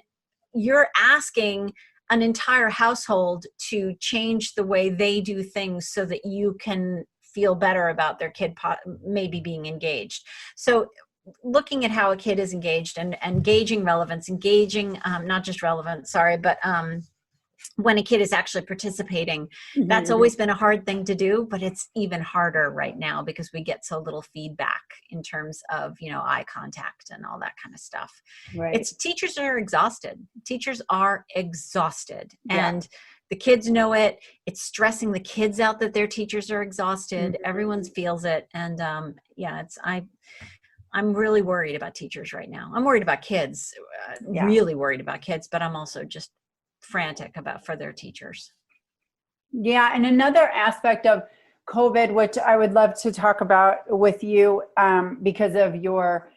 you're asking an entire household to change the way they do things so that you can feel better about their kid maybe being engaged. So looking at how a kid is engaged and gauging relevance, not just relevance, but when a kid is actually participating, mm-hmm. That's always been a hard thing to do, but it's even harder right now because we get so little feedback in terms of, eye contact and all that kind of stuff. Right. Teachers are exhausted. Yeah. And the kids know it. It's stressing the kids out that their teachers are exhausted. Mm-hmm. Everyone feels it. And I'm really worried about teachers right now. I'm worried about kids, really worried about kids, but I'm also just frantic for their teachers. Yeah. And another aspect of COVID, which I would love to talk about with you because of your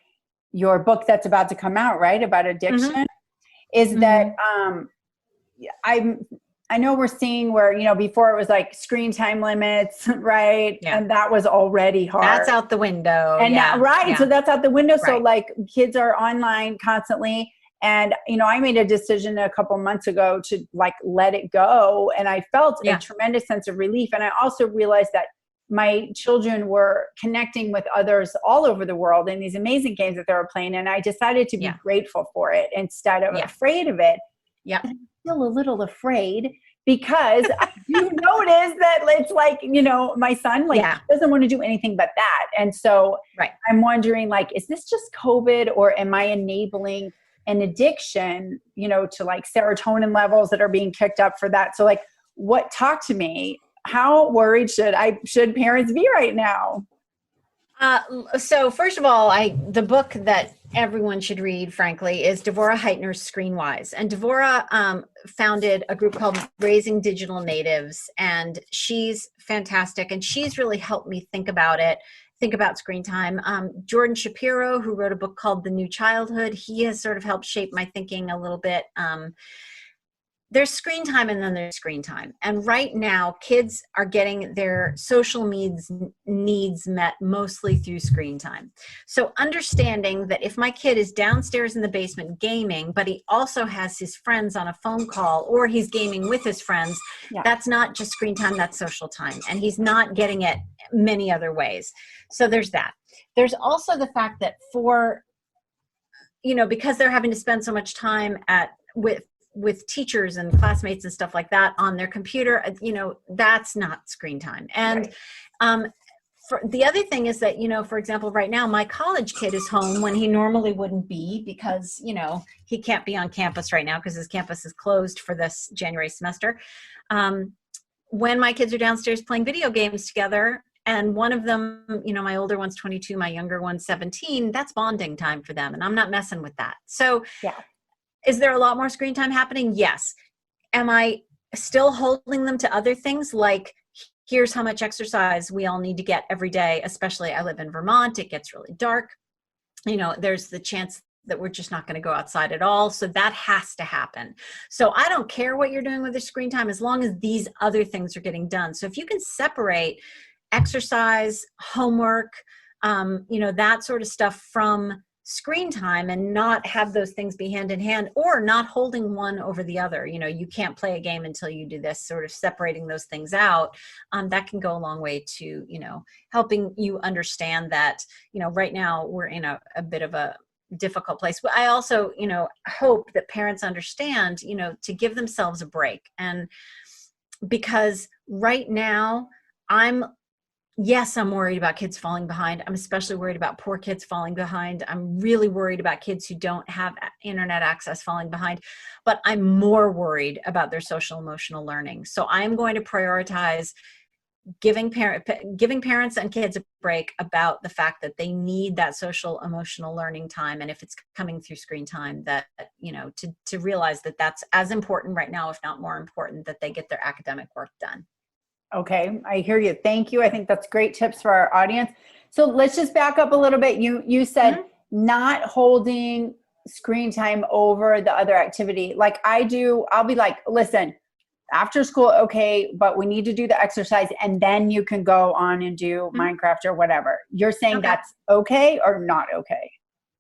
your book that's about to come out, right, about addiction, Mhm. is that Mhm. I know we're seeing where, before it was like screen time limits, right? Yeah. And that was already hard. That's out the window. And now, Yeah. right. So Yeah. that's out the window. So Right. like kids are online constantly. And, I made a decision a couple months ago to like let it go. And I felt a Yeah. tremendous sense of relief. And I also realized that my children were connecting with others all over the world in these amazing games that they were playing. And I decided to be Yeah. grateful for it instead of Yeah. afraid of it. Yeah. I'm still a little afraid because I do notice that it's like, my son Yeah. doesn't want to do anything but that. And so Right. I'm wondering, like, is this just COVID, or am I enabling an addiction, to like serotonin levels that are being kicked up for that? So like, talk to me. How worried should parents be right now? So first of all, the book that everyone should read, frankly, is Devorah Heitner's Screenwise. And Devorah founded a group called Raising Digital Natives, and she's fantastic. And she's really helped me think about screen time. Jordan Shapiro, who wrote a book called The New Childhood, he has sort of helped shape my thinking a little bit. There's screen time and then there's screen time. And right now, kids are getting their social needs met mostly through screen time. So understanding that if my kid is downstairs in the basement gaming, but he also has his friends on a phone call, or he's gaming with his friends, that's not just screen time, that's social time. And he's not getting it many other ways. So there's that. There's also the fact that because they're having to spend so much time with teachers and classmates and stuff like that on their computer, that's not screen time. And for the other thing is that, for example, right now, my college kid is home when he normally wouldn't be because, he can't be on campus right now because his campus is closed for this January semester. When my kids are downstairs playing video games together, and one of them, my older one's 22, my younger one's 17, that's bonding time for them. And I'm not messing with that. So is there a lot more screen time happening? Yes. Am I still holding them to other things like, here's how much exercise we all need to get every day, especially I live in Vermont, it gets really dark. There's the chance that we're just not going to go outside at all. So that has to happen. So I don't care what you're doing with the screen time as long as these other things are getting done. So if you can separate exercise, homework, that sort of stuff from screen time and not have those things be hand in hand, or not holding one over the other. You can't play a game until you do this, sort of separating those things out. That can go a long way to, helping you understand that, right now we're in a bit of a difficult place. But I also, hope that parents understand, to give themselves a break. And because right now Yes, I'm worried about kids falling behind. I'm especially worried about poor kids falling behind. I'm really worried about kids who don't have internet access falling behind, but I'm more worried about their social emotional learning. So I'm going to prioritize giving parents and kids a break about the fact that they need that social emotional learning time. And if it's coming through screen time, that, to realize that that's as important right now, if not more important, that they get their academic work done. Okay, I hear you. Thank you. I think that's great tips for our audience. So let's just back up a little bit. You said not holding screen time over the other activity. Like I do, I'll be like, listen, after school, okay, but we need to do the exercise and then you can go on and do Minecraft or whatever. You're saying that's okay or not okay?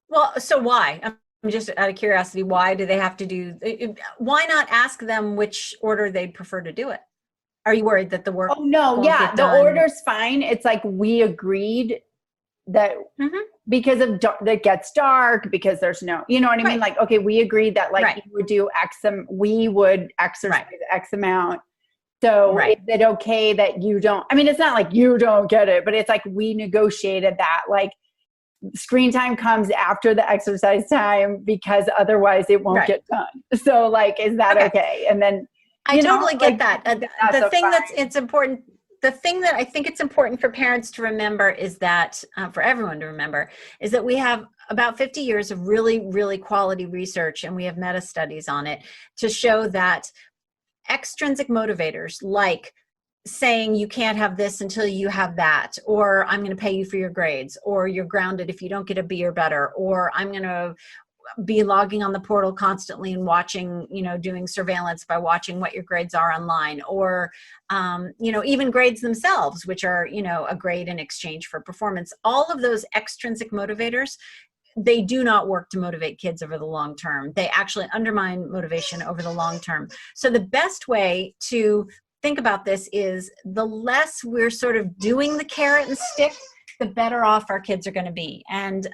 Well, so why? I'm just out of curiosity, why do they have to why not ask them which order they'd prefer to do it? Are you worried that the work? Oh no, yeah, the order's fine. It's like we agreed that because of that gets dark, because there's no, you know what I mean? Like, okay, we agreed that like you would do we would exercise X amount. So is it okay that you don't? I mean, it's not like you don't get it, but it's like we negotiated that. Like screen time comes after the exercise time because otherwise it won't get done. So like, is that okay? And then I totally get that. The thing the thing that I think it's important for parents to remember is that, for everyone to remember, is that we have about 50 years of really, really quality research, and we have meta studies on it to show that extrinsic motivators like saying you can't have this until you have that, or I'm going to pay you for your grades, or you're grounded if you don't get a B or better, or I'm going to be logging on the portal constantly and watching, doing surveillance by watching what your grades are online, or, even grades themselves, which are, a grade in exchange for performance. All of those extrinsic motivators, they do not work to motivate kids over the long term. They actually undermine motivation over the long term. So the best way to think about this is the less we're sort of doing the carrot and stick, the better off our kids are going to be. And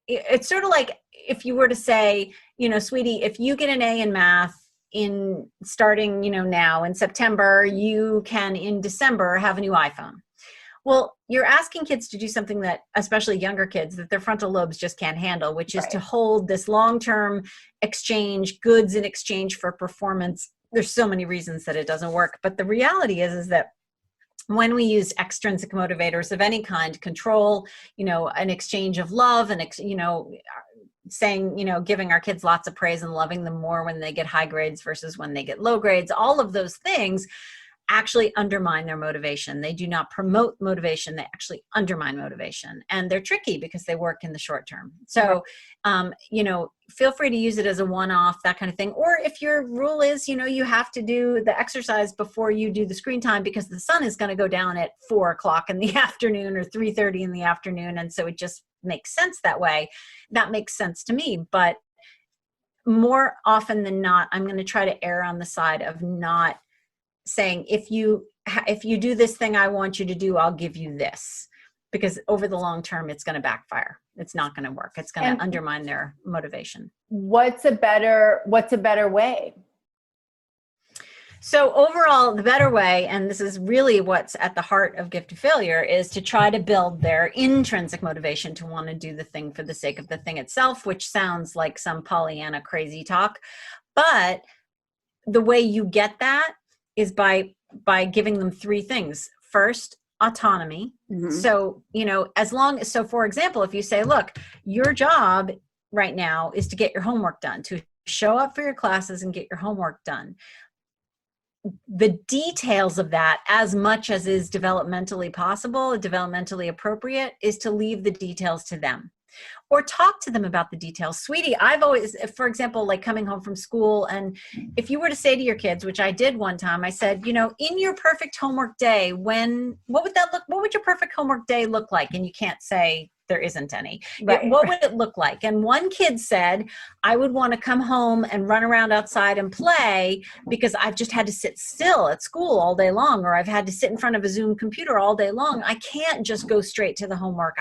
it's sort of like if you were to say, sweetie, if you get an A in math in starting, now in September, you can in December have a new iPhone. Well, you're asking kids to do something that, especially younger kids, that their frontal lobes just can't handle, which is to hold this long-term exchange, goods in exchange for performance. There's so many reasons that it doesn't work. But the reality is that when we use extrinsic motivators of any kind, control, an exchange of love, and, saying, giving our kids lots of praise and loving them more when they get high grades versus when they get low grades, all of those things actually undermine their motivation. They do not promote motivation. They actually undermine motivation. And they're tricky because they work in the short term. So, feel free to use it as a one-off, that kind of thing. Or if your rule is, you have to do the exercise before you do the screen time because the sun is going to go down at 4:00 in the afternoon or 3:30 in the afternoon. And so it just makes sense that way. That makes sense to me. But more often than not, I'm going to try to err on the side of not saying, if you do this thing I want you to do, I'll give you this, because over the long term, it's going to backfire. It's not going to work. It's going to undermine their motivation. What's a better way? So overall, the better way, and this is really what's at the heart of Gift of Failure, is to try to build their intrinsic motivation to want to do the thing for the sake of the thing itself, which sounds like some Pollyanna crazy talk. But the way you get that is by giving them three things. First, autonomy. Mm-hmm. So, so for example, if you say, look, your job right now is to get your homework done, to show up for your classes and get your homework done. The details of that, as much as is developmentally possible, developmentally appropriate, is to leave the details to them. Or talk to them about the details. Sweetie, I've always, for example, like coming home from school, and if you were to say to your kids, which I did one time, I said, in your perfect homework day, what would your perfect homework day look like? And you can't say there isn't any. Right. What would it look like? And one kid said, I would want to come home and run around outside and play because I've just had to sit still at school all day long, or I've had to sit in front of a Zoom computer all day long. I can't just go straight to the homework.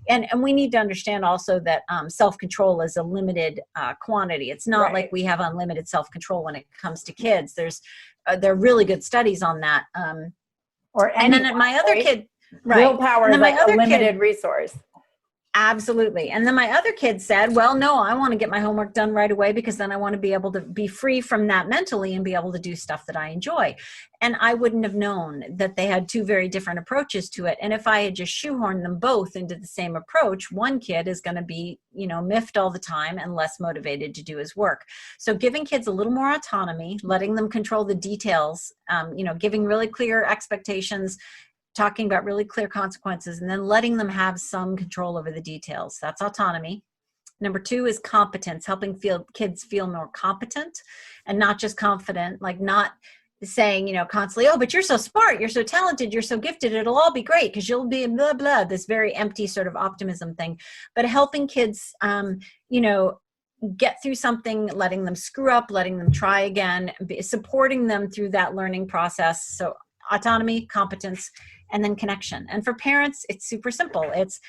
And we need to understand also that self-control is a limited quantity. It's not like we have unlimited self-control when it comes to kids. There are really good studies on that. And then my other kid, willpower is like a limited resource. Absolutely. And then my other kid said, well, no, I want to get my homework done right away because then I want to be able to be free from that mentally and be able to do stuff that I enjoy. And I wouldn't have known that they had two very different approaches to it. And if I had just shoehorned them both into the same approach, one kid is going to be, miffed all the time and less motivated to do his work. So giving kids a little more autonomy, letting them control the details, giving really clear expectations, talking about really clear consequences, and then letting them have some control over the details. That's autonomy. Number two is competence, helping kids feel more competent and not just confident, like not saying, constantly, oh, but you're so smart, you're so talented, you're so gifted, it'll all be great because you'll be blah, blah, this very empty sort of optimism thing. But helping kids, get through something, letting them screw up, letting them try again, supporting them through that learning process. So autonomy, competence, and then connection. And for parents, it's super simple. It's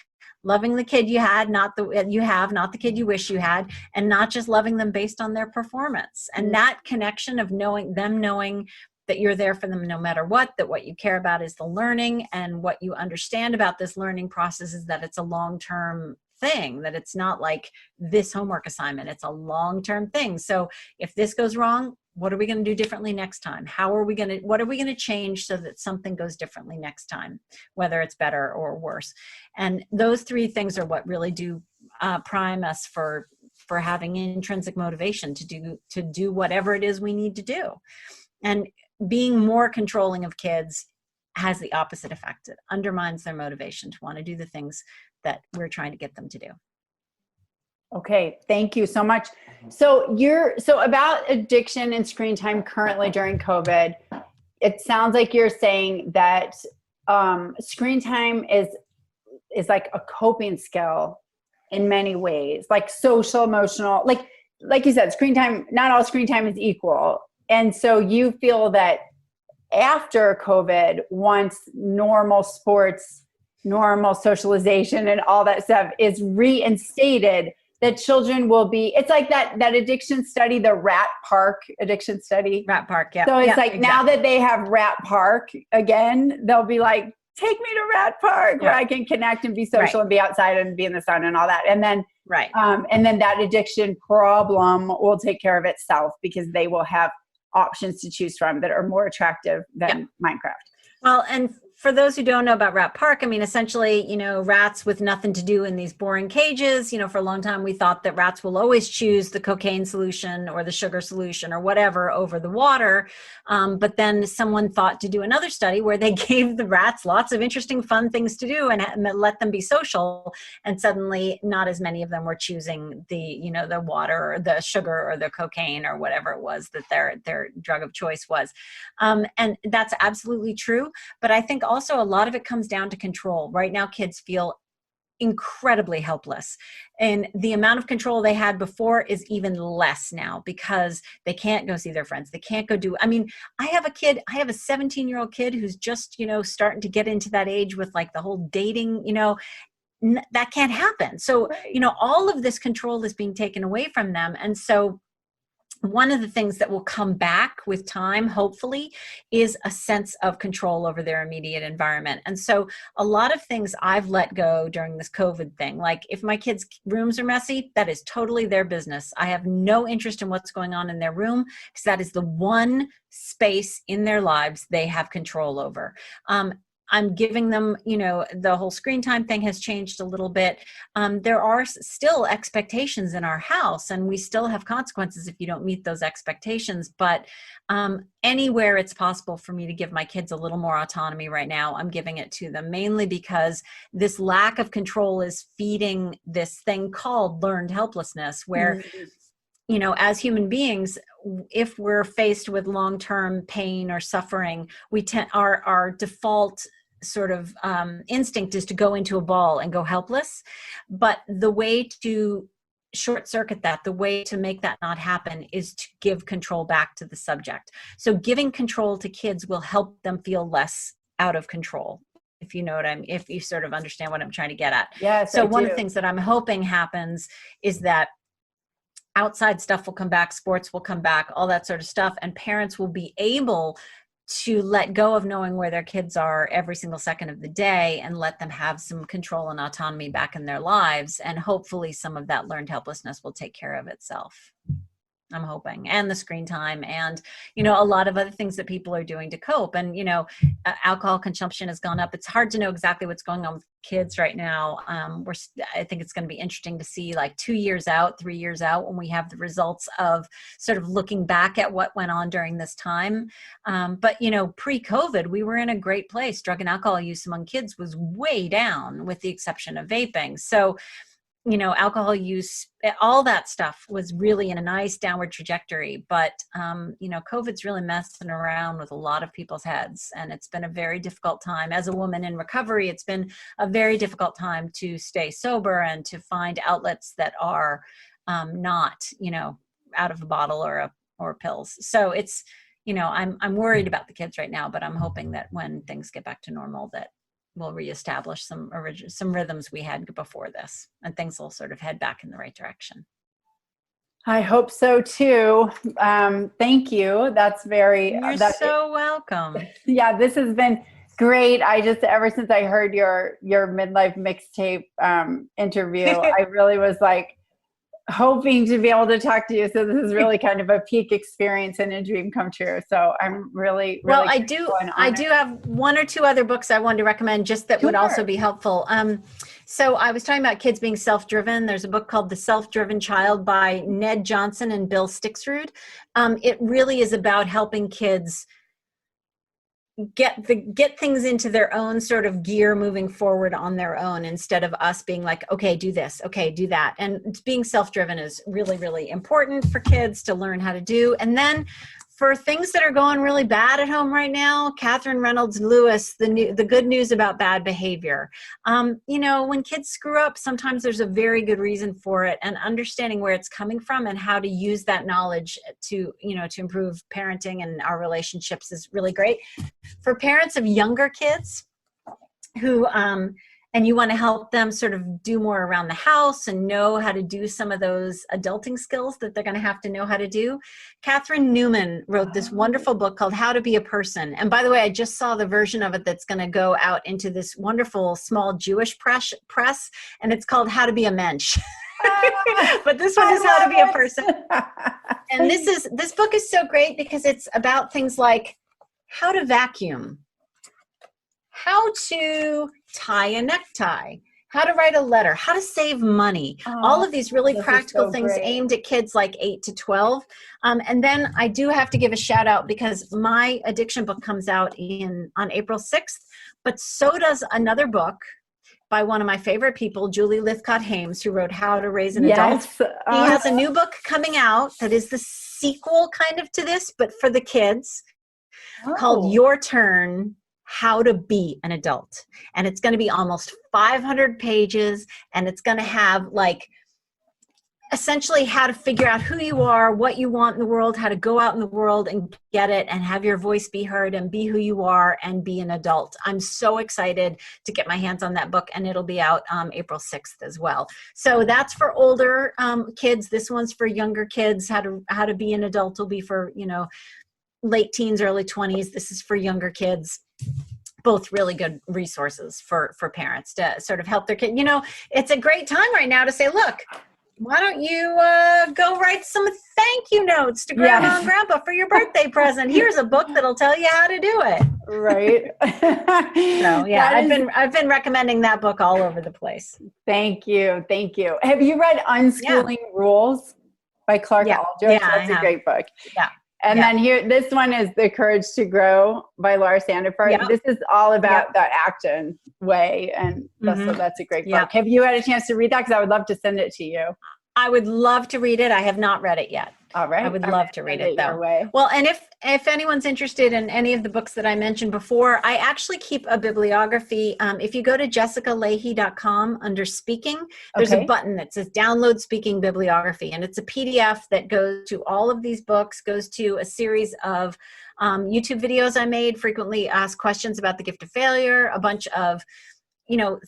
loving the kid you had, not the kid you wish you had, and not just loving them based on their performance. And that connection of knowing that you're there for them no matter what, that what you care about is the learning, and what you understand about this learning process is that it's a long-term thing, that it's not like this homework assignment, it's a long-term thing. So if this goes wrong, what are we going to do differently next time? What are we going to change so that something goes differently next time, whether it's better or worse? And those three things are what really do prime us for having intrinsic motivation to do whatever it is we need to do. And being more controlling of kids has the opposite effect. It undermines their motivation to want to do the things that we're trying to get them to do. Okay, thank you so much. So about addiction and screen time currently during COVID, it sounds like you're saying that screen time is like a coping skill in many ways, like social, emotional, like you said, screen time, not all screen time is equal. And so you feel that after COVID, once normal sports, normal socialization and all that stuff is reinstated, that children will be, it's like that addiction study, the Rat Park addiction study. Rat Park, yeah. So it's like exactly. Now that they have Rat Park again, they'll be like, take me to Rat Park where I can connect and be social and be outside and be in the sun and all that. And then, and then that addiction problem will take care of itself because they will have options to choose from that are more attractive than Minecraft. Well, and for those who don't know about Rat Park, I mean, essentially, rats with nothing to do in these boring cages. For a long time, we thought that rats will always choose the cocaine solution or the sugar solution or whatever over the water. But then someone thought to do another study where they gave the rats lots of interesting, fun things to do and let them be social. And suddenly not as many of them were choosing the water or the sugar or the cocaine or whatever it was that their drug of choice was. And that's absolutely true. But I think also a lot of it comes down to control. Right now, kids feel incredibly helpless. And the amount of control they had before is even less now because they can't go see their friends. They can't go I have a 17-year-old kid who's just, starting to get into that age with like the whole dating, that can't happen. So, all of this control is being taken away from them. And so one of the things that will come back with time, hopefully, is a sense of control over their immediate environment. And so a lot of things I've let go during this COVID thing, like if my kids' rooms are messy, that is totally their business. I have no interest in what's going on in their room because that is the one space in their lives they have control over. I'm giving them, the whole screen time thing has changed a little bit. There are still expectations in our house and we still have consequences if you don't meet those expectations. But anywhere it's possible for me to give my kids a little more autonomy right now, I'm giving it to them, mainly because this lack of control is feeding this thing called learned helplessness where as human beings, if we're faced with long-term pain or suffering, our default sort of instinct is to go into a ball and go helpless. But the way to short circuit that, the way to make that not happen is to give control back to the subject. So giving control to kids will help them feel less out of control. If you know what if you sort of understand what I'm trying to get at. Yes. So one of the things that I'm hoping happens is that outside stuff will come back, sports will come back, all that sort of stuff. And parents will be able to let go of knowing where their kids are every single second of the day and let them have some control and autonomy back in their lives. And hopefully some of that learned helplessness will take care of itself. I'm hoping, and the screen time and, a lot of other things that people are doing to cope. And, alcohol consumption has gone up. It's hard to know exactly what's going on with kids right now. I think it's going to be interesting to see like 2 years out, 3 years out when we have the results of sort of looking back at what went on during this time. But, pre-COVID, we were in a great place. Drug and alcohol use among kids was way down with the exception of vaping. So, alcohol use, all that stuff was really in a nice downward trajectory. But, COVID's really messing around with a lot of people's heads. And it's been a very difficult time. As a woman in recovery, it's been a very difficult time to stay sober and to find outlets that are not, out of a bottle or pills. So it's, I'm worried about the kids right now, but I'm hoping that when things get back to normal, that we'll reestablish some rhythms we had before this, and things will sort of head back in the right direction. I hope so too. Thank you. That's very. You're so welcome. Yeah, this has been great. Ever since I heard your midlife mixtape interview, I really was like hoping to be able to talk to you. So this is really kind of a peak experience and a dream come true. So I'm really well. I do have one or two other books I wanted to recommend just that would also be helpful. So I was talking about kids being self-driven. There's a book called The Self-Driven Child by Ned Johnson and Bill Stixrud. It really is about helping kids get things into their own sort of gear moving forward on their own, instead of us being like, okay, do this, okay, do that. And being self-driven is really, really important for kids to learn how to do. And then for things that are going really bad at home right now, Catherine Reynolds Lewis, the good news about bad behavior. When kids screw up, sometimes there's a very good reason for it, and understanding where it's coming from and how to use that knowledge to improve parenting and our relationships is really great. For parents of younger kids who, and you want to help them sort of do more around the house and know how to do some of those adulting skills that they're going to have to know how to do, Catherine Newman wrote this wonderful book called How to Be a Person. And by the way, I just saw the version of it that's going to go out into this wonderful small Jewish press, and it's called How to Be a Mensch. But this one is How to Be a Person. And this book is so great because it's about things like how to vacuum, how to tie a necktie, how to write a letter, how to save money, all of these really practical things aimed at kids like 8 to 12. And then I do have to give a shout out because my addiction book comes out on April 6th, but so does another book by one of my favorite people, Julie Lythcott-Hames, who wrote How to Raise an Adult. He has a new book coming out that is the sequel kind of to this, but for the kids, called Your Turn, How to Be an Adult. And it's going to be almost 500 pages, and it's going to have essentially how to figure out who you are, what you want in the world, how to go out in the world and get it and have your voice be heard and be who you are and be an adult. I'm so excited to get my hands on that book, and it'll be out April 6th as well. So that's for older kids. This one's for younger kids. How to be an adult will be for, late teens, early 20s. This is for younger kids. Both really good resources for parents to sort of help their kid. It's a great time right now to say, look, why don't you go write some thank you notes to Grandma and Grandpa for your birthday present? Here's a book that'll tell you how to do it. Right. So yeah, I've been recommending that book all over the place. Thank you. Have you read Unschooling Rules by Clark Aldrich? That's a great book. Yeah. And then this one is The Courage to Grow by Laura Sandiford. Yep. This is all about that action way. And so that's a great book. Have you had a chance to read that? Because I would love to send it to you. I would love to read it. I have not read it yet. All right. I would love to read it though. Well, and if anyone's interested in any of the books that I mentioned before, I actually keep a bibliography. If you go to jessicalahey.com under speaking, there's a button that says download speaking bibliography. And it's a PDF that goes to all of these books, goes to a series of YouTube videos I made, frequently asked questions about the gift of failure, a bunch of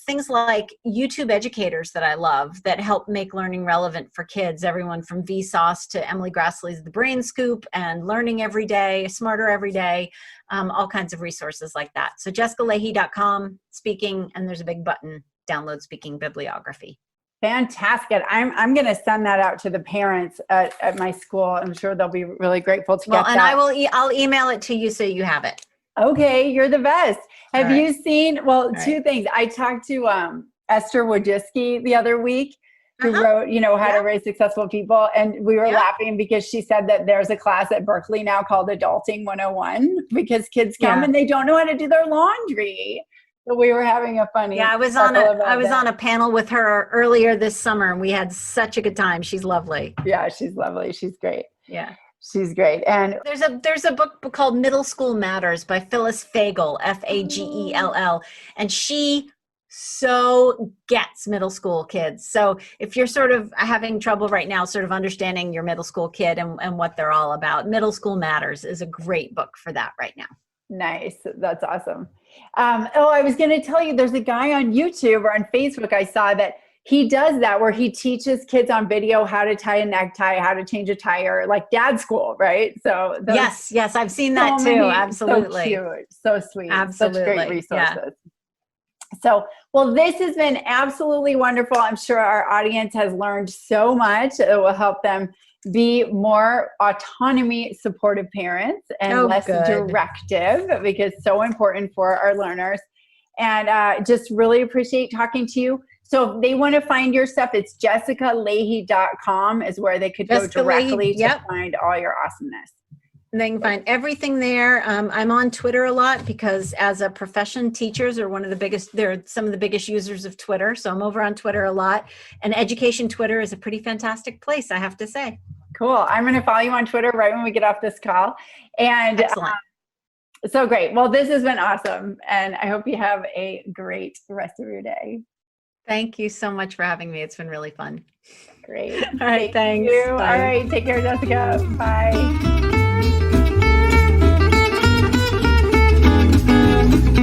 things like YouTube educators that I love that help make learning relevant for kids, everyone from Vsauce to Emily Grassley's The Brain Scoop and Learning Every Day, Smarter Every Day, all kinds of resources like that. So jessicalahey.com, speaking, and there's a big button, download speaking bibliography. Fantastic. I'm going to send that out to the parents at my school. I'm sure they'll be really grateful to get that. And I'll email it to you so you have it. Okay, you're the best. Have you seen, two things. I talked to Esther Wojcicki the other week, who wrote, How to Raise Successful People. And we were laughing because she said that there's a class at Berkeley now called Adulting 101 because kids come and they don't know how to do their laundry. So we were having a funny. I was on a panel with her earlier this summer, and we had such a good time. She's lovely. Yeah, she's lovely. She's great. Yeah. She's great. And there's a book called Middle School Matters by Phyllis Fagel, Fagell, and she so gets middle school kids. So if you're sort of having trouble right now, sort of understanding your middle school kid and what they're all about, Middle School Matters is a great book for that right now. Nice. That's awesome. I was going to tell you, there's a guy on YouTube or on Facebook I saw that he does that where he teaches kids on video how to tie a necktie, how to change a tire, like dad school, right? So yes, I've seen that too. Absolutely. So cute, so sweet. Absolutely. Such great resources. So, well, this has been absolutely wonderful. I'm sure our audience has learned so much. It will help them be more autonomy supportive parents and less directive, because it's so important for our learners. And just really appreciate talking to you. So if they want to find your stuff, it's jessicalahey.com is where they could go directly to find all your awesomeness. And they can find everything there. I'm on Twitter a lot because as a profession, teachers are they're some of the biggest users of Twitter. So I'm over on Twitter a lot. And education Twitter is a pretty fantastic place, I have to say. Cool. I'm going to follow you on Twitter right when we get off this call. And excellent. So great. Well, this has been awesome. And I hope you have a great rest of your day. Thank you so much for having me. It's been really fun. Great. All right. Thanks. Bye. All right. Take care, Jessica. Bye.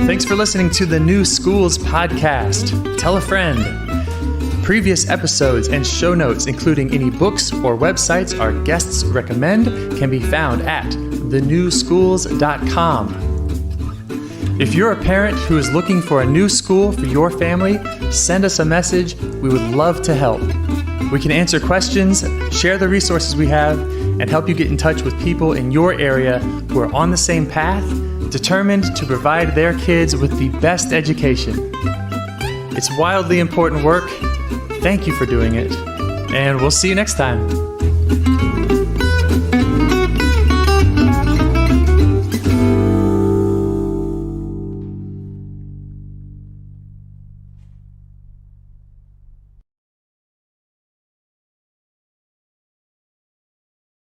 Thanks for listening to the New Schools podcast. Tell a friend. Previous episodes and show notes, including any books or websites our guests recommend, can be found at thenewschools.com. If you're a parent who is looking for a new school for your family, send us a message. We would love to help. We can answer questions, share the resources we have, and help you get in touch with people in your area who are on the same path, determined to provide their kids with the best education. It's wildly important work. Thank you for doing it, and we'll see you next time.